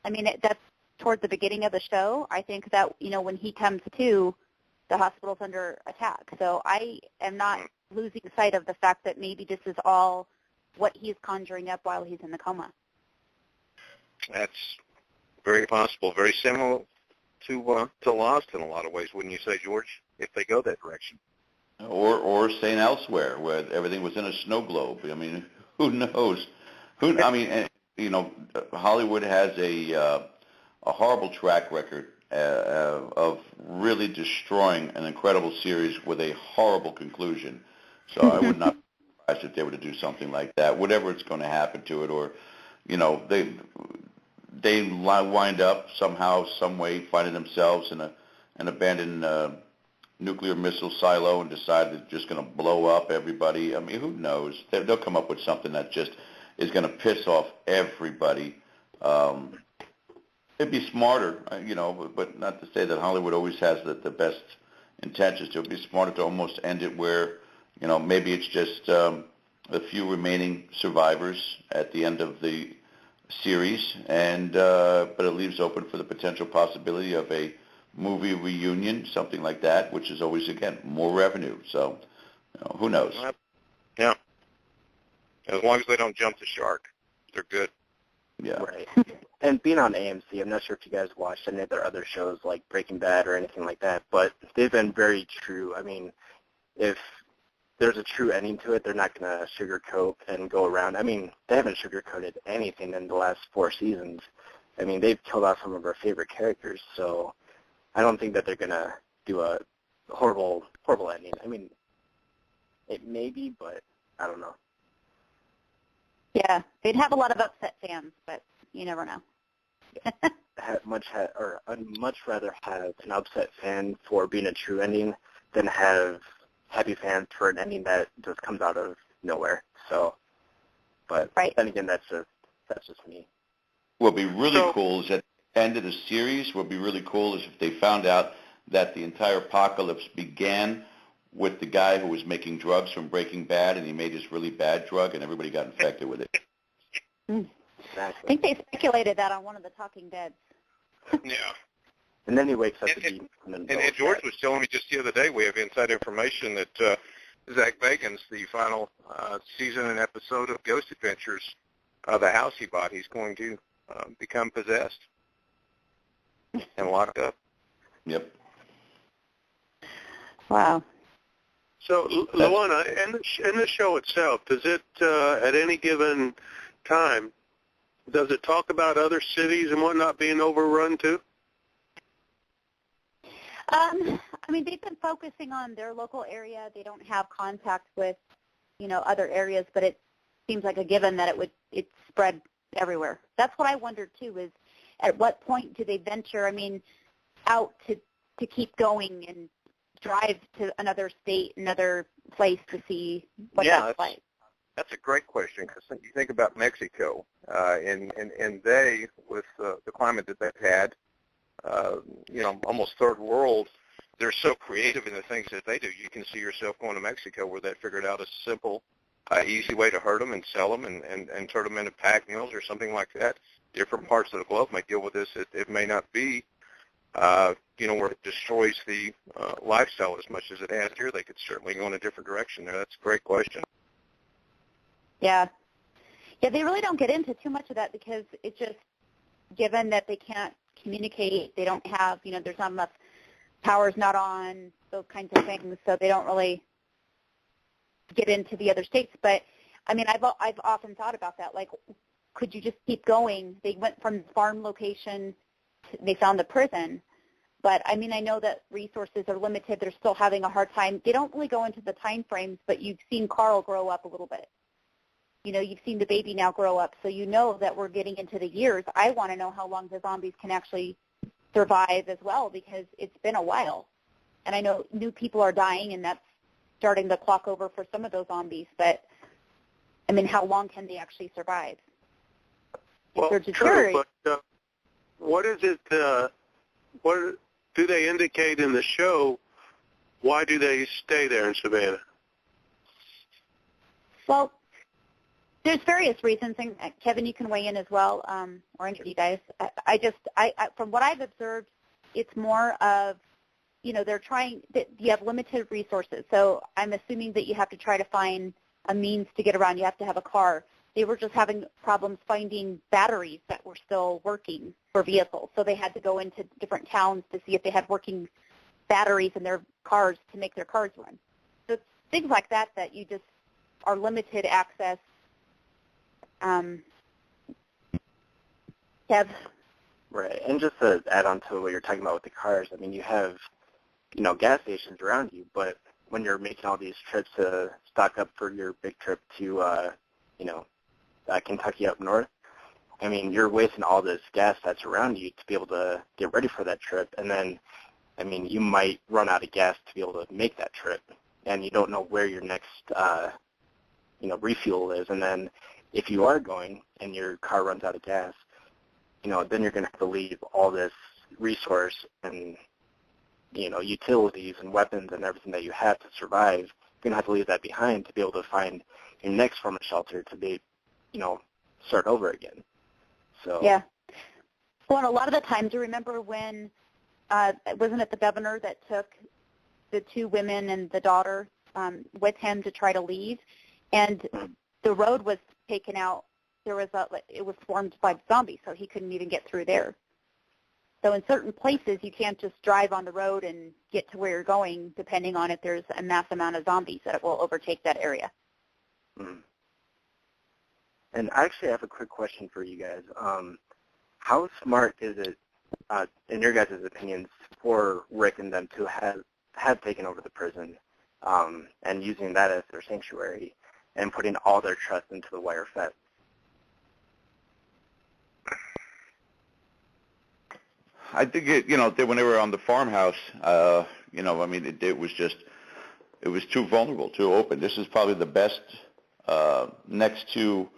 that's toward the beginning of the show. I think that, when he comes to, the hospital's under attack. So I am not losing sight of the fact that maybe this is all what he's conjuring up while he's in the coma. That's very possible. Very similar to Lost in a lot of ways, wouldn't you say, George, if they go that direction? Or St. Elsewhere, where everything was in a snow globe. Who knows? Hollywood has a horrible track record of really destroying an incredible series with a horrible conclusion. So I would not be surprised if they were to do something like that, whatever it's going to happen to it, or they wind up somehow, some way, finding themselves in an abandoned nuclear missile silo and decide they're just going to blow up everybody. Who knows? They'll come up with something that just is going to piss off everybody. It'd be smarter, but not to say that Hollywood always has the best intentions. It would be smarter to almost end it where, maybe it's just a few remaining survivors at the end of the series, but it leaves open for the potential possibility of a movie reunion, something like that, which is always, again, more revenue. So, who knows? Yeah. As long as they don't jump the shark, they're good. Yeah. Right. And being on AMC, I'm not sure if you guys watched any of their other shows like Breaking Bad or anything like that, but they've been very true. If there's a true ending to it, they're not going to sugarcoat and go around. They haven't sugarcoated anything in the last 4 seasons. They've killed off some of our favorite characters, so I don't think that they're going to do a horrible ending. It may be, but I don't know. Yeah, they'd have a lot of upset fans, but you never know. I'd much rather have an upset fan for being a true ending than have happy fans for an ending that just comes out of nowhere. So, but then again, that's just me. What would be really cool is at the end of the series, what would be really cool is if they found out that the entire apocalypse began with the guy who was making drugs from Breaking Bad, and he made this really bad drug, and everybody got infected with it. Exactly. I think they speculated that on one of the Talking Deads. Yeah. And then he wakes up to be... And George was telling me just the other day, we have inside information that Zach Bagans, the final season and episode of Ghost Adventures, the house he bought, he's going to become possessed and locked up. Yep. Wow. So, Luana, in the show itself, does it, at any given time, does it talk about other cities and whatnot being overrun too? They've been focusing on their local area. They don't have contact with, other areas, but it seems like a given that it spread everywhere. That's what I wondered too, is at what point do they venture, out to keep going and drive to another state, another place to see what that's like? That's a great question, because you think about Mexico. and they, with the climate that they've had, almost third world, they're so creative in the things that they do. You can see yourself going to Mexico where they figured out a simple, easy way to herd them and sell them and turn them into pack meals or something like that. Different parts of the globe may deal with this. It may not be, where it destroys the lifestyle as much as it has here. They could certainly go in a different direction there. That's a great question. Yeah. Yeah, they really don't get into too much of that because it's just given that they can't communicate, they don't have, there's not enough, power's not on, those kinds of things, so they don't really get into the other states. But, I've often thought about that, like, could you just keep going? They went from the farm location, they found the prison, but, I know that resources are limited. They're still having a hard time. They don't really go into the time frames, but you've seen Carl grow up a little bit. You've seen the baby now grow up, so you know that we're getting into the years. I want to know how long the zombies can actually survive as well because it's been a while. And I know new people are dying, and that's starting the clock over for some of those zombies. But, how long can they actually survive? Well, true, but what is it, what do they indicate in the show? Why do they stay there in Savannah? Well, there's various reasons, and Kevin, you can weigh in as well, or any of you guys. From what I've observed, it's more of, they're trying, that you have limited resources. So I'm assuming that you have to try to find a means to get around. You have to have a car. They were just having problems finding batteries that were still working for vehicles. So they had to go into different towns to see if they had working batteries in their cars to make their cars run. So it's things like that you just are limited access. Right, and just to add on to what you're talking about with the cars, you have, gas stations around you, but when you're making all these trips to stock up for your big trip to, Kentucky up north, you're wasting all this gas that's around you to be able to get ready for that trip, and then, you might run out of gas to be able to make that trip, and you don't know where your next, refuel is, and then if you are going and your car runs out of gas, then you're going to have to leave all this resource and, utilities and weapons and everything that you have to survive. You're going to have to leave that behind to be able to find your next form of shelter to be, start over again. So yeah. Well, and a lot of the times, you remember when, wasn't it the governor that took the two women and the daughter with him to try to leave? And the road was taken out. It was swarmed by zombies, so he couldn't even get through there. So in certain places, you can't just drive on the road and get to where you're going, depending on if there's a mass amount of zombies that will overtake that area. Mm. And I actually have a quick question for you guys. How smart is it, in your guys' opinions, for Rick and them to have taken over the prison and using that as their sanctuary and putting all their trust into the wire fence? I think when they were on the farmhouse, it was too vulnerable, too open. This is probably the best, next to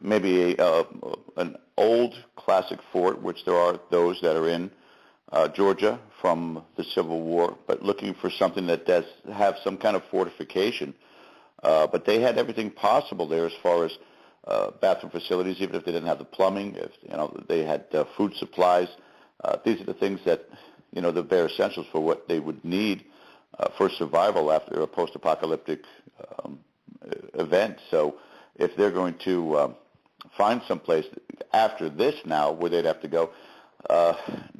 maybe an old classic fort, which there are those that are in Georgia from the Civil War, but looking for something that does have some kind of fortification. But they had everything possible there as far as bathroom facilities, even if they didn't have the plumbing. If they had food supplies. These are the things that the bare essentials for what they would need for survival after a post-apocalyptic event. So if they're going to find some place after this now where they'd have to go,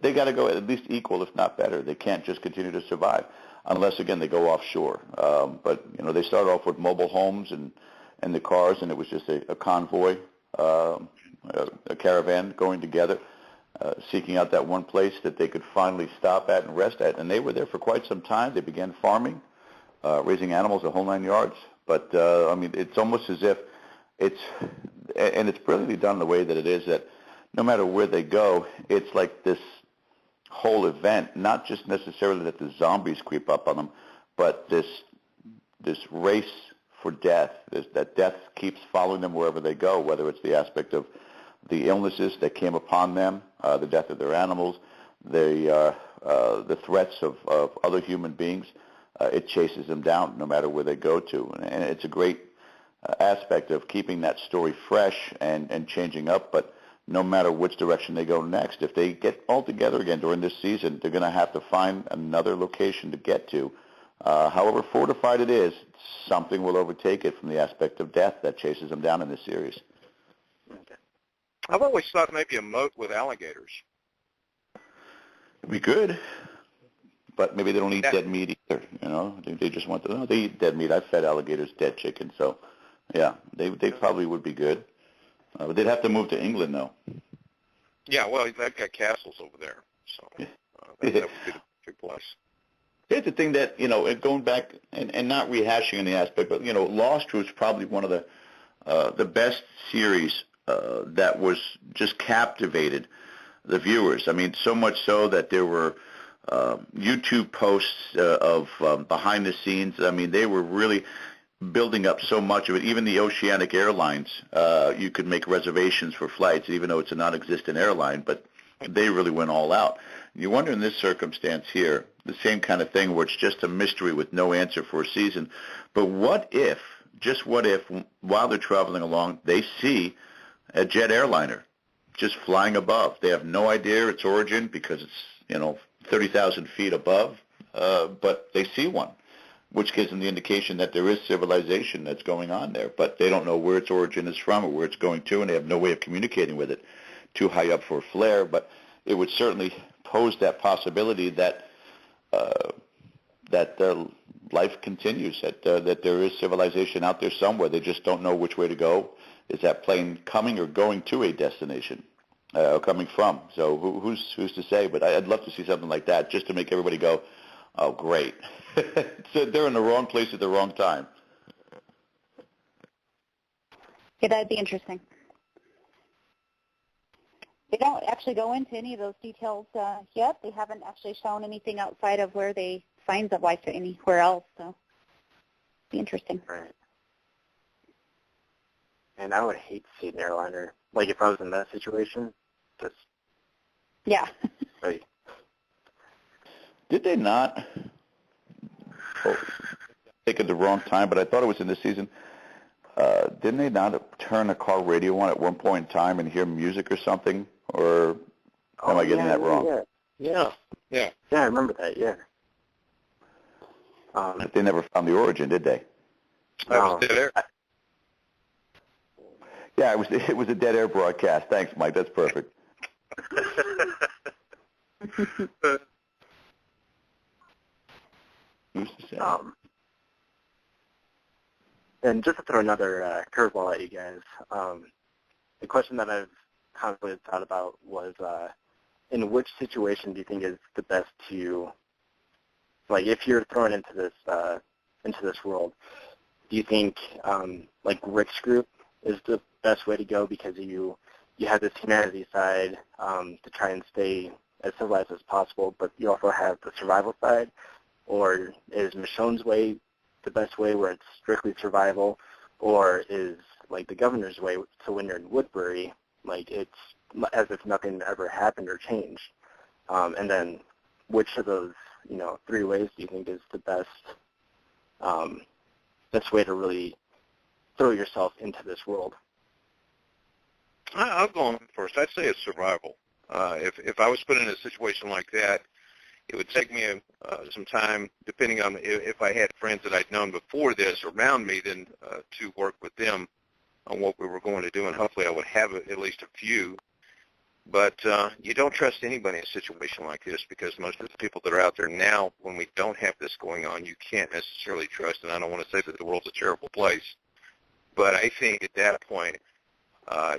they got to go at least equal, if not better. They can't just continue to survive unless, again, they go offshore. But they started off with mobile homes and the cars, and it was just a convoy, a caravan going together, seeking out that one place that they could finally stop at and rest at. And they were there for quite some time. They began farming, raising animals, the whole 9 yards. But, it's almost as if it's brilliantly done the way that it is that no matter where they go, it's like this whole event, not just necessarily that the zombies creep up on them, but this race for death. That death keeps following them wherever they go, whether it's the aspect of the illnesses that came upon them, the death of their animals, the threats of other human beings. It chases them down no matter where they go to. And it's a great aspect of keeping that story fresh and changing up, but no matter which direction they go next, if they get all together again during this season, they're going to have to find another location to get to. However fortified it is, something will overtake it from the aspect of death that chases them down in this series. Okay. I've always thought maybe a moat with alligators. It'd be good, but maybe they don't eat dead meat either. You know, they just want to. No, they eat dead meat. I've fed alligators dead chicken, so yeah, they probably would be good. But they'd have to move to England, though. Yeah, well, they've got castles over there, so that would be the perfect place. Here's the thing that, you know, going back and not rehashing any aspect, but, you know, Lost was probably one of the best series that was just captivated the viewers. I mean, so much so that there were YouTube posts of behind the scenes. I mean, they were really building up so much of it. Even the Oceanic Airlines, you could make reservations for flights, even though it's a non-existent airline, but they really went all out. You wonder in this circumstance here, the same kind of thing where it's just a mystery with no answer for a season. But what if, just what if, while they're traveling along, they see a jet airliner just flying above? They have no idea its origin because it's, you know, 30,000 feet above, but they see one, which gives them the indication that there is civilization that's going on there, but they don't know where its origin is from or where it's going to, and they have no way of communicating with it. Too high up for a flare, but it would certainly pose that possibility that life continues, that there is civilization out there somewhere. They just don't know which way to go. Is that plane coming or going to a destination, or coming from? So who's to say? But I'd love to see something like that, just to make everybody go, oh, great. So they're in the wrong place at the wrong time. Yeah, that'd be interesting. They don't actually go into any of those details yet. They haven't actually shown anything outside of where they signs of life anywhere else. So it'd be interesting. Right. And I would hate to see an airliner. Like if I was in that situation, just yeah. Right. Did they not? Take it the wrong time, but I thought it was in this season. Didn't they not turn a car radio on at one point in time and hear music or something? Or am I getting that wrong? Yeah, I remember that, yeah. But they never found the origin, did they? No. Yeah, it was a dead air broadcast. Thanks, Mike. That's perfect. Who's to say? And just to throw another curveball at you guys, the question that I've constantly thought about was, in which situation do you think is the best to, like, if you're thrown into this world, do you think like Rick's group is the best way to go because you have this humanity side to try and stay as civilized as possible, but you also have the survival side, or is Michonne's way the best way where it's strictly survival, or is like the governor's way, so when you're in Woodbury, like it's as if nothing ever happened or changed? And then which of those, three ways do you think is the best way to really throw yourself into this world? I'll go on first. I'd say it's survival. If I was put in a situation like that, it would take me some time, depending on if I had friends that I'd known before this around me, then to work with them on what we were going to do, and hopefully I would have at least a few. But you don't trust anybody in a situation like this, because most of the people that are out there now, when we don't have this going on, you can't necessarily trust. And I don't want to say that the world's a terrible place, but I think at that point,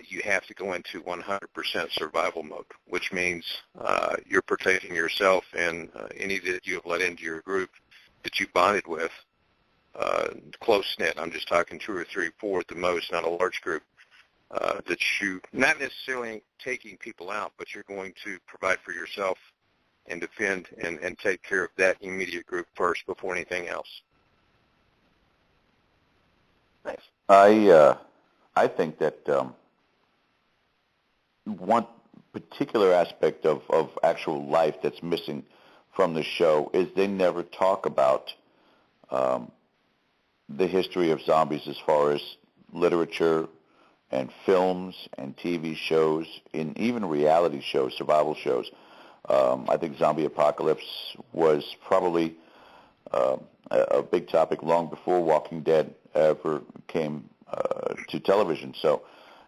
you have to go into 100% survival mode, which means you're protecting yourself and any that you have let into your group that you bonded with, close-knit. I'm just talking 2 or 3, 4 at the most, not a large group, that you, not necessarily taking people out, but you're going to provide for yourself and defend and take care of that immediate group first before anything else. I think that one particular aspect of actual life that's missing from the show is they never talk about the history of zombies as far as literature and films and TV shows, and even reality shows, survival shows. I think zombie apocalypse was probably a big topic long before Walking Dead ever came to television. So,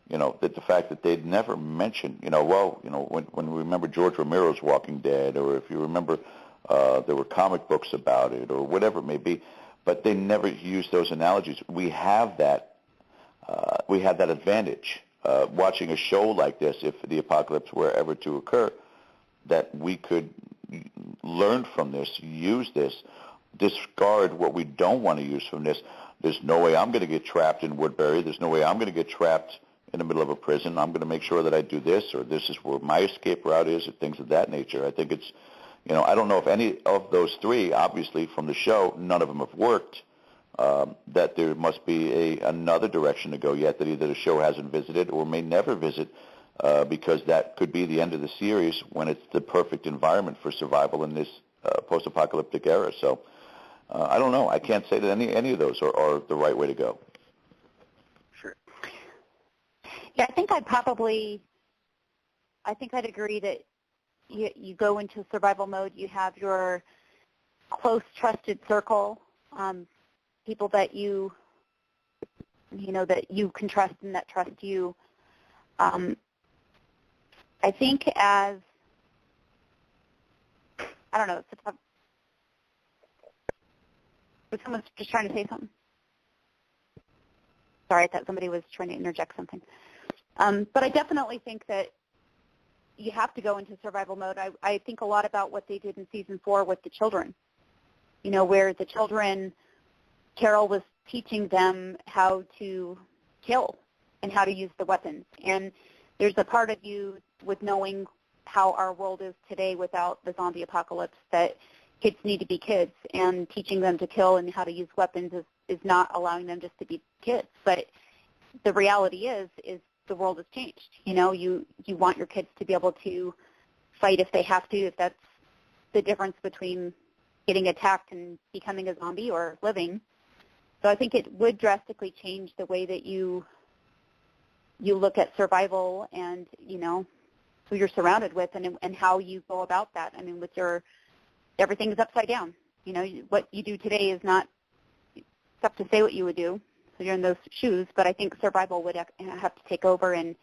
that the fact that they'd never mentioned, when we remember George Romero's Walking Dead, or if you remember there were comic books about it, or whatever it may be, but they never used those analogies. We have that advantage watching a show like this, if the apocalypse were ever to occur, that we could learn from this, use this, discard what we don't want to use from this. There's no way I'm going to get trapped in Woodbury. There's no way I'm going to get trapped in the middle of a prison. I'm going to make sure that I do this, or this is where my escape route is, or things of that nature. I think it's, I don't know if any of those three, obviously from the show, none of them have worked, that there must be another direction to go yet that either the show hasn't visited or may never visit, because that could be the end of the series when it's the perfect environment for survival in this post-apocalyptic era. So I don't know. I can't say that any of those are the right way to go. Sure. Yeah, I think I'd agree that you go into survival mode. You have your close, trusted circle, people that that you can trust and that trust you. I think was someone just trying to say something? Sorry, I thought somebody was trying to interject something. But I definitely think that you have to go into survival mode. I think a lot about what they did in season 4 with the children, where the children, Carol was teaching them how to kill and how to use the weapons. And there's a part of you with knowing how our world is today without the zombie apocalypse that kids need to be kids, and teaching them to kill and how to use weapons is not allowing them just to be kids. But the reality is the world has changed. You want your kids to be able to fight if they have to, if that's the difference between getting attacked and becoming a zombie or living. So I think it would drastically change the way that you look at survival and, who you're surrounded with and how you go about that. I mean, everything's upside down. What you do today is not up to say what you would do. So you're in those shoes, but I think survival would have to take over, and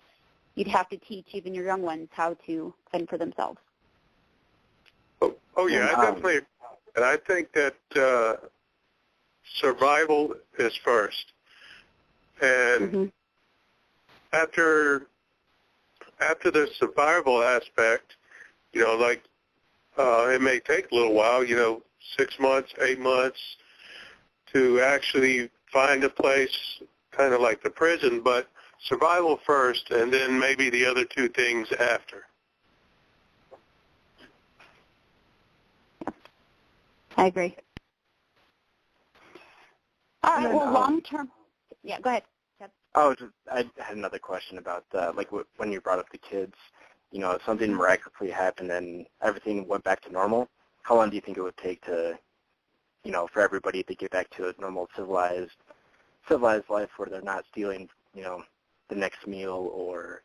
you'd have to teach even your young ones how to fend for themselves. Oh yeah, I definitely. And I think that survival is first. And after the survival aspect, it may take a little while, 6 months, 8 months to actually find a place kind of like the prison, but survival first and then maybe the other two things after. I agree. All right, well, long-term, yeah, go ahead. I had another question about when you brought up the kids, if something miraculously happened and everything went back to normal, how long do you think it would take to, for everybody to get back to a normal civilized life where they're not stealing, the next meal or,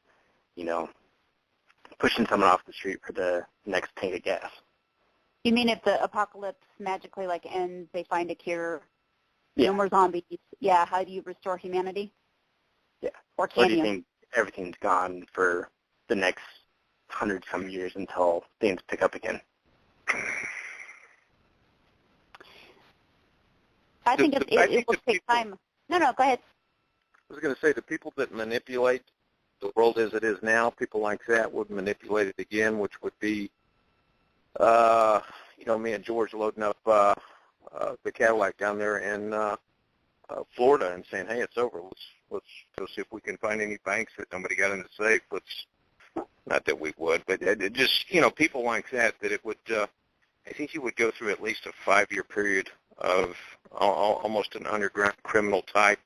pushing someone off the street for the next tank of gas? You mean if the apocalypse magically ends, they find a cure, no more zombies? Yeah. How do you restore humanity? Yeah. Or can do you think everything's gone for the next 100-some years until things pick up again? I think it will take time. No, go ahead. I was going to say the people that manipulate the world as it is now, people like that would manipulate it again, which would be, me and George loading up the Cadillac down there in Florida and saying, hey, it's over. Let's go see if we can find any banks that nobody got in the safe. Not that we would, but it just, people like that it would, I think you would go through at least a 5-year period of almost an underground criminal type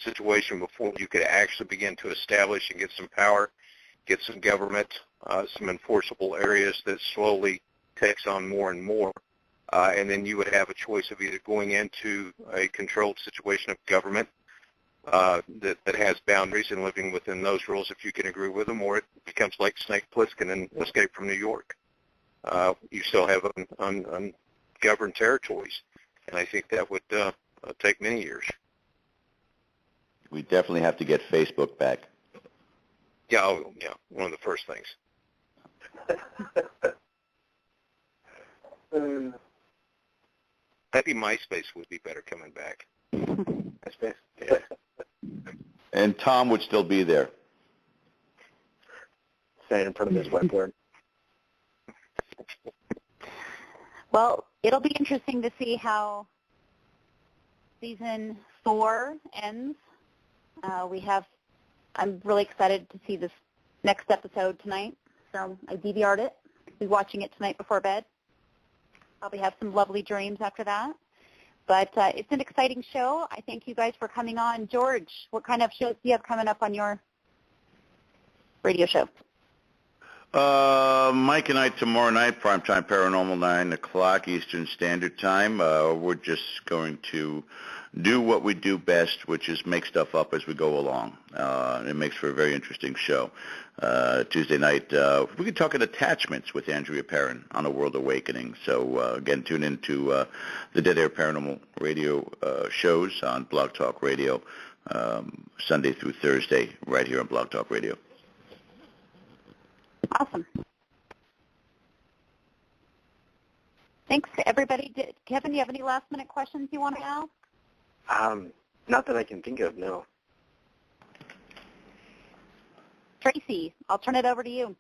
situation before you could actually begin to establish and get some power, get some government, some enforceable areas that slowly takes on more and more. And then you would have a choice of either going into a controlled situation of government that has boundaries and living within those rules if you can agree with them, or it becomes like Snake Plissken in Escape from New York. You still have ungoverned territories, and I think that would take many years. We definitely have to get Facebook back. Yeah, one of the first things. Maybe MySpace would be better coming back. MySpace. Yeah. And Tom would still be there. Standing in front of his whiteboard. Well, it'll be interesting to see how season 4 ends. I'm really excited to see this next episode tonight. So I DVR'd it. I'll be watching it tonight before bed. Probably have some lovely dreams after that. But it's an exciting show. I thank you guys for coming on. George, what kind of shows do you have coming up on your radio show? Mike and I tomorrow night, Primetime Paranormal, 9 o'clock Eastern Standard Time. We're just going to do what we do best, which is make stuff up as we go along. It makes for a very interesting show. Tuesday night, we can talk about attachments with Andrea Perrin on A World Awakening. So, again, tune into the Dead Air Paranormal Radio shows on Blog Talk Radio, Sunday through Thursday, right here on Blog Talk Radio. Awesome. Thanks to everybody. Kevin, do you have any last-minute questions you want to ask? Not that I can think of, no. Tracy, I'll turn it over to you.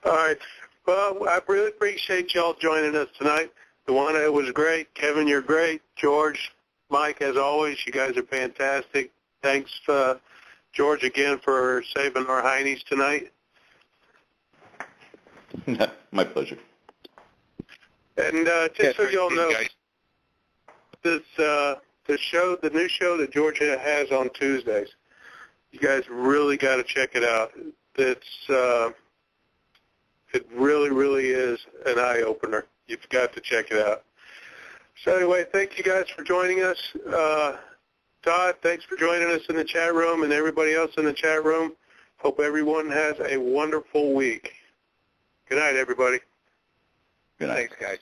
All right. Well, I really appreciate y'all joining us tonight. Luana, it was great. Kevin, you're great. George, Mike, as always, you guys are fantastic. Thanks, George, again for saving our heinies tonight. My pleasure. And just so y'all know, the new show that Georgia has on Tuesdays, you guys really got to check it out. It really, really is an eye-opener. You've got to check it out. So anyway, thank you guys for joining us. Todd, thanks for joining us in the chat room, and everybody else in the chat room. Hope everyone has a wonderful week. Good night, everybody. Good night. Thanks, guys.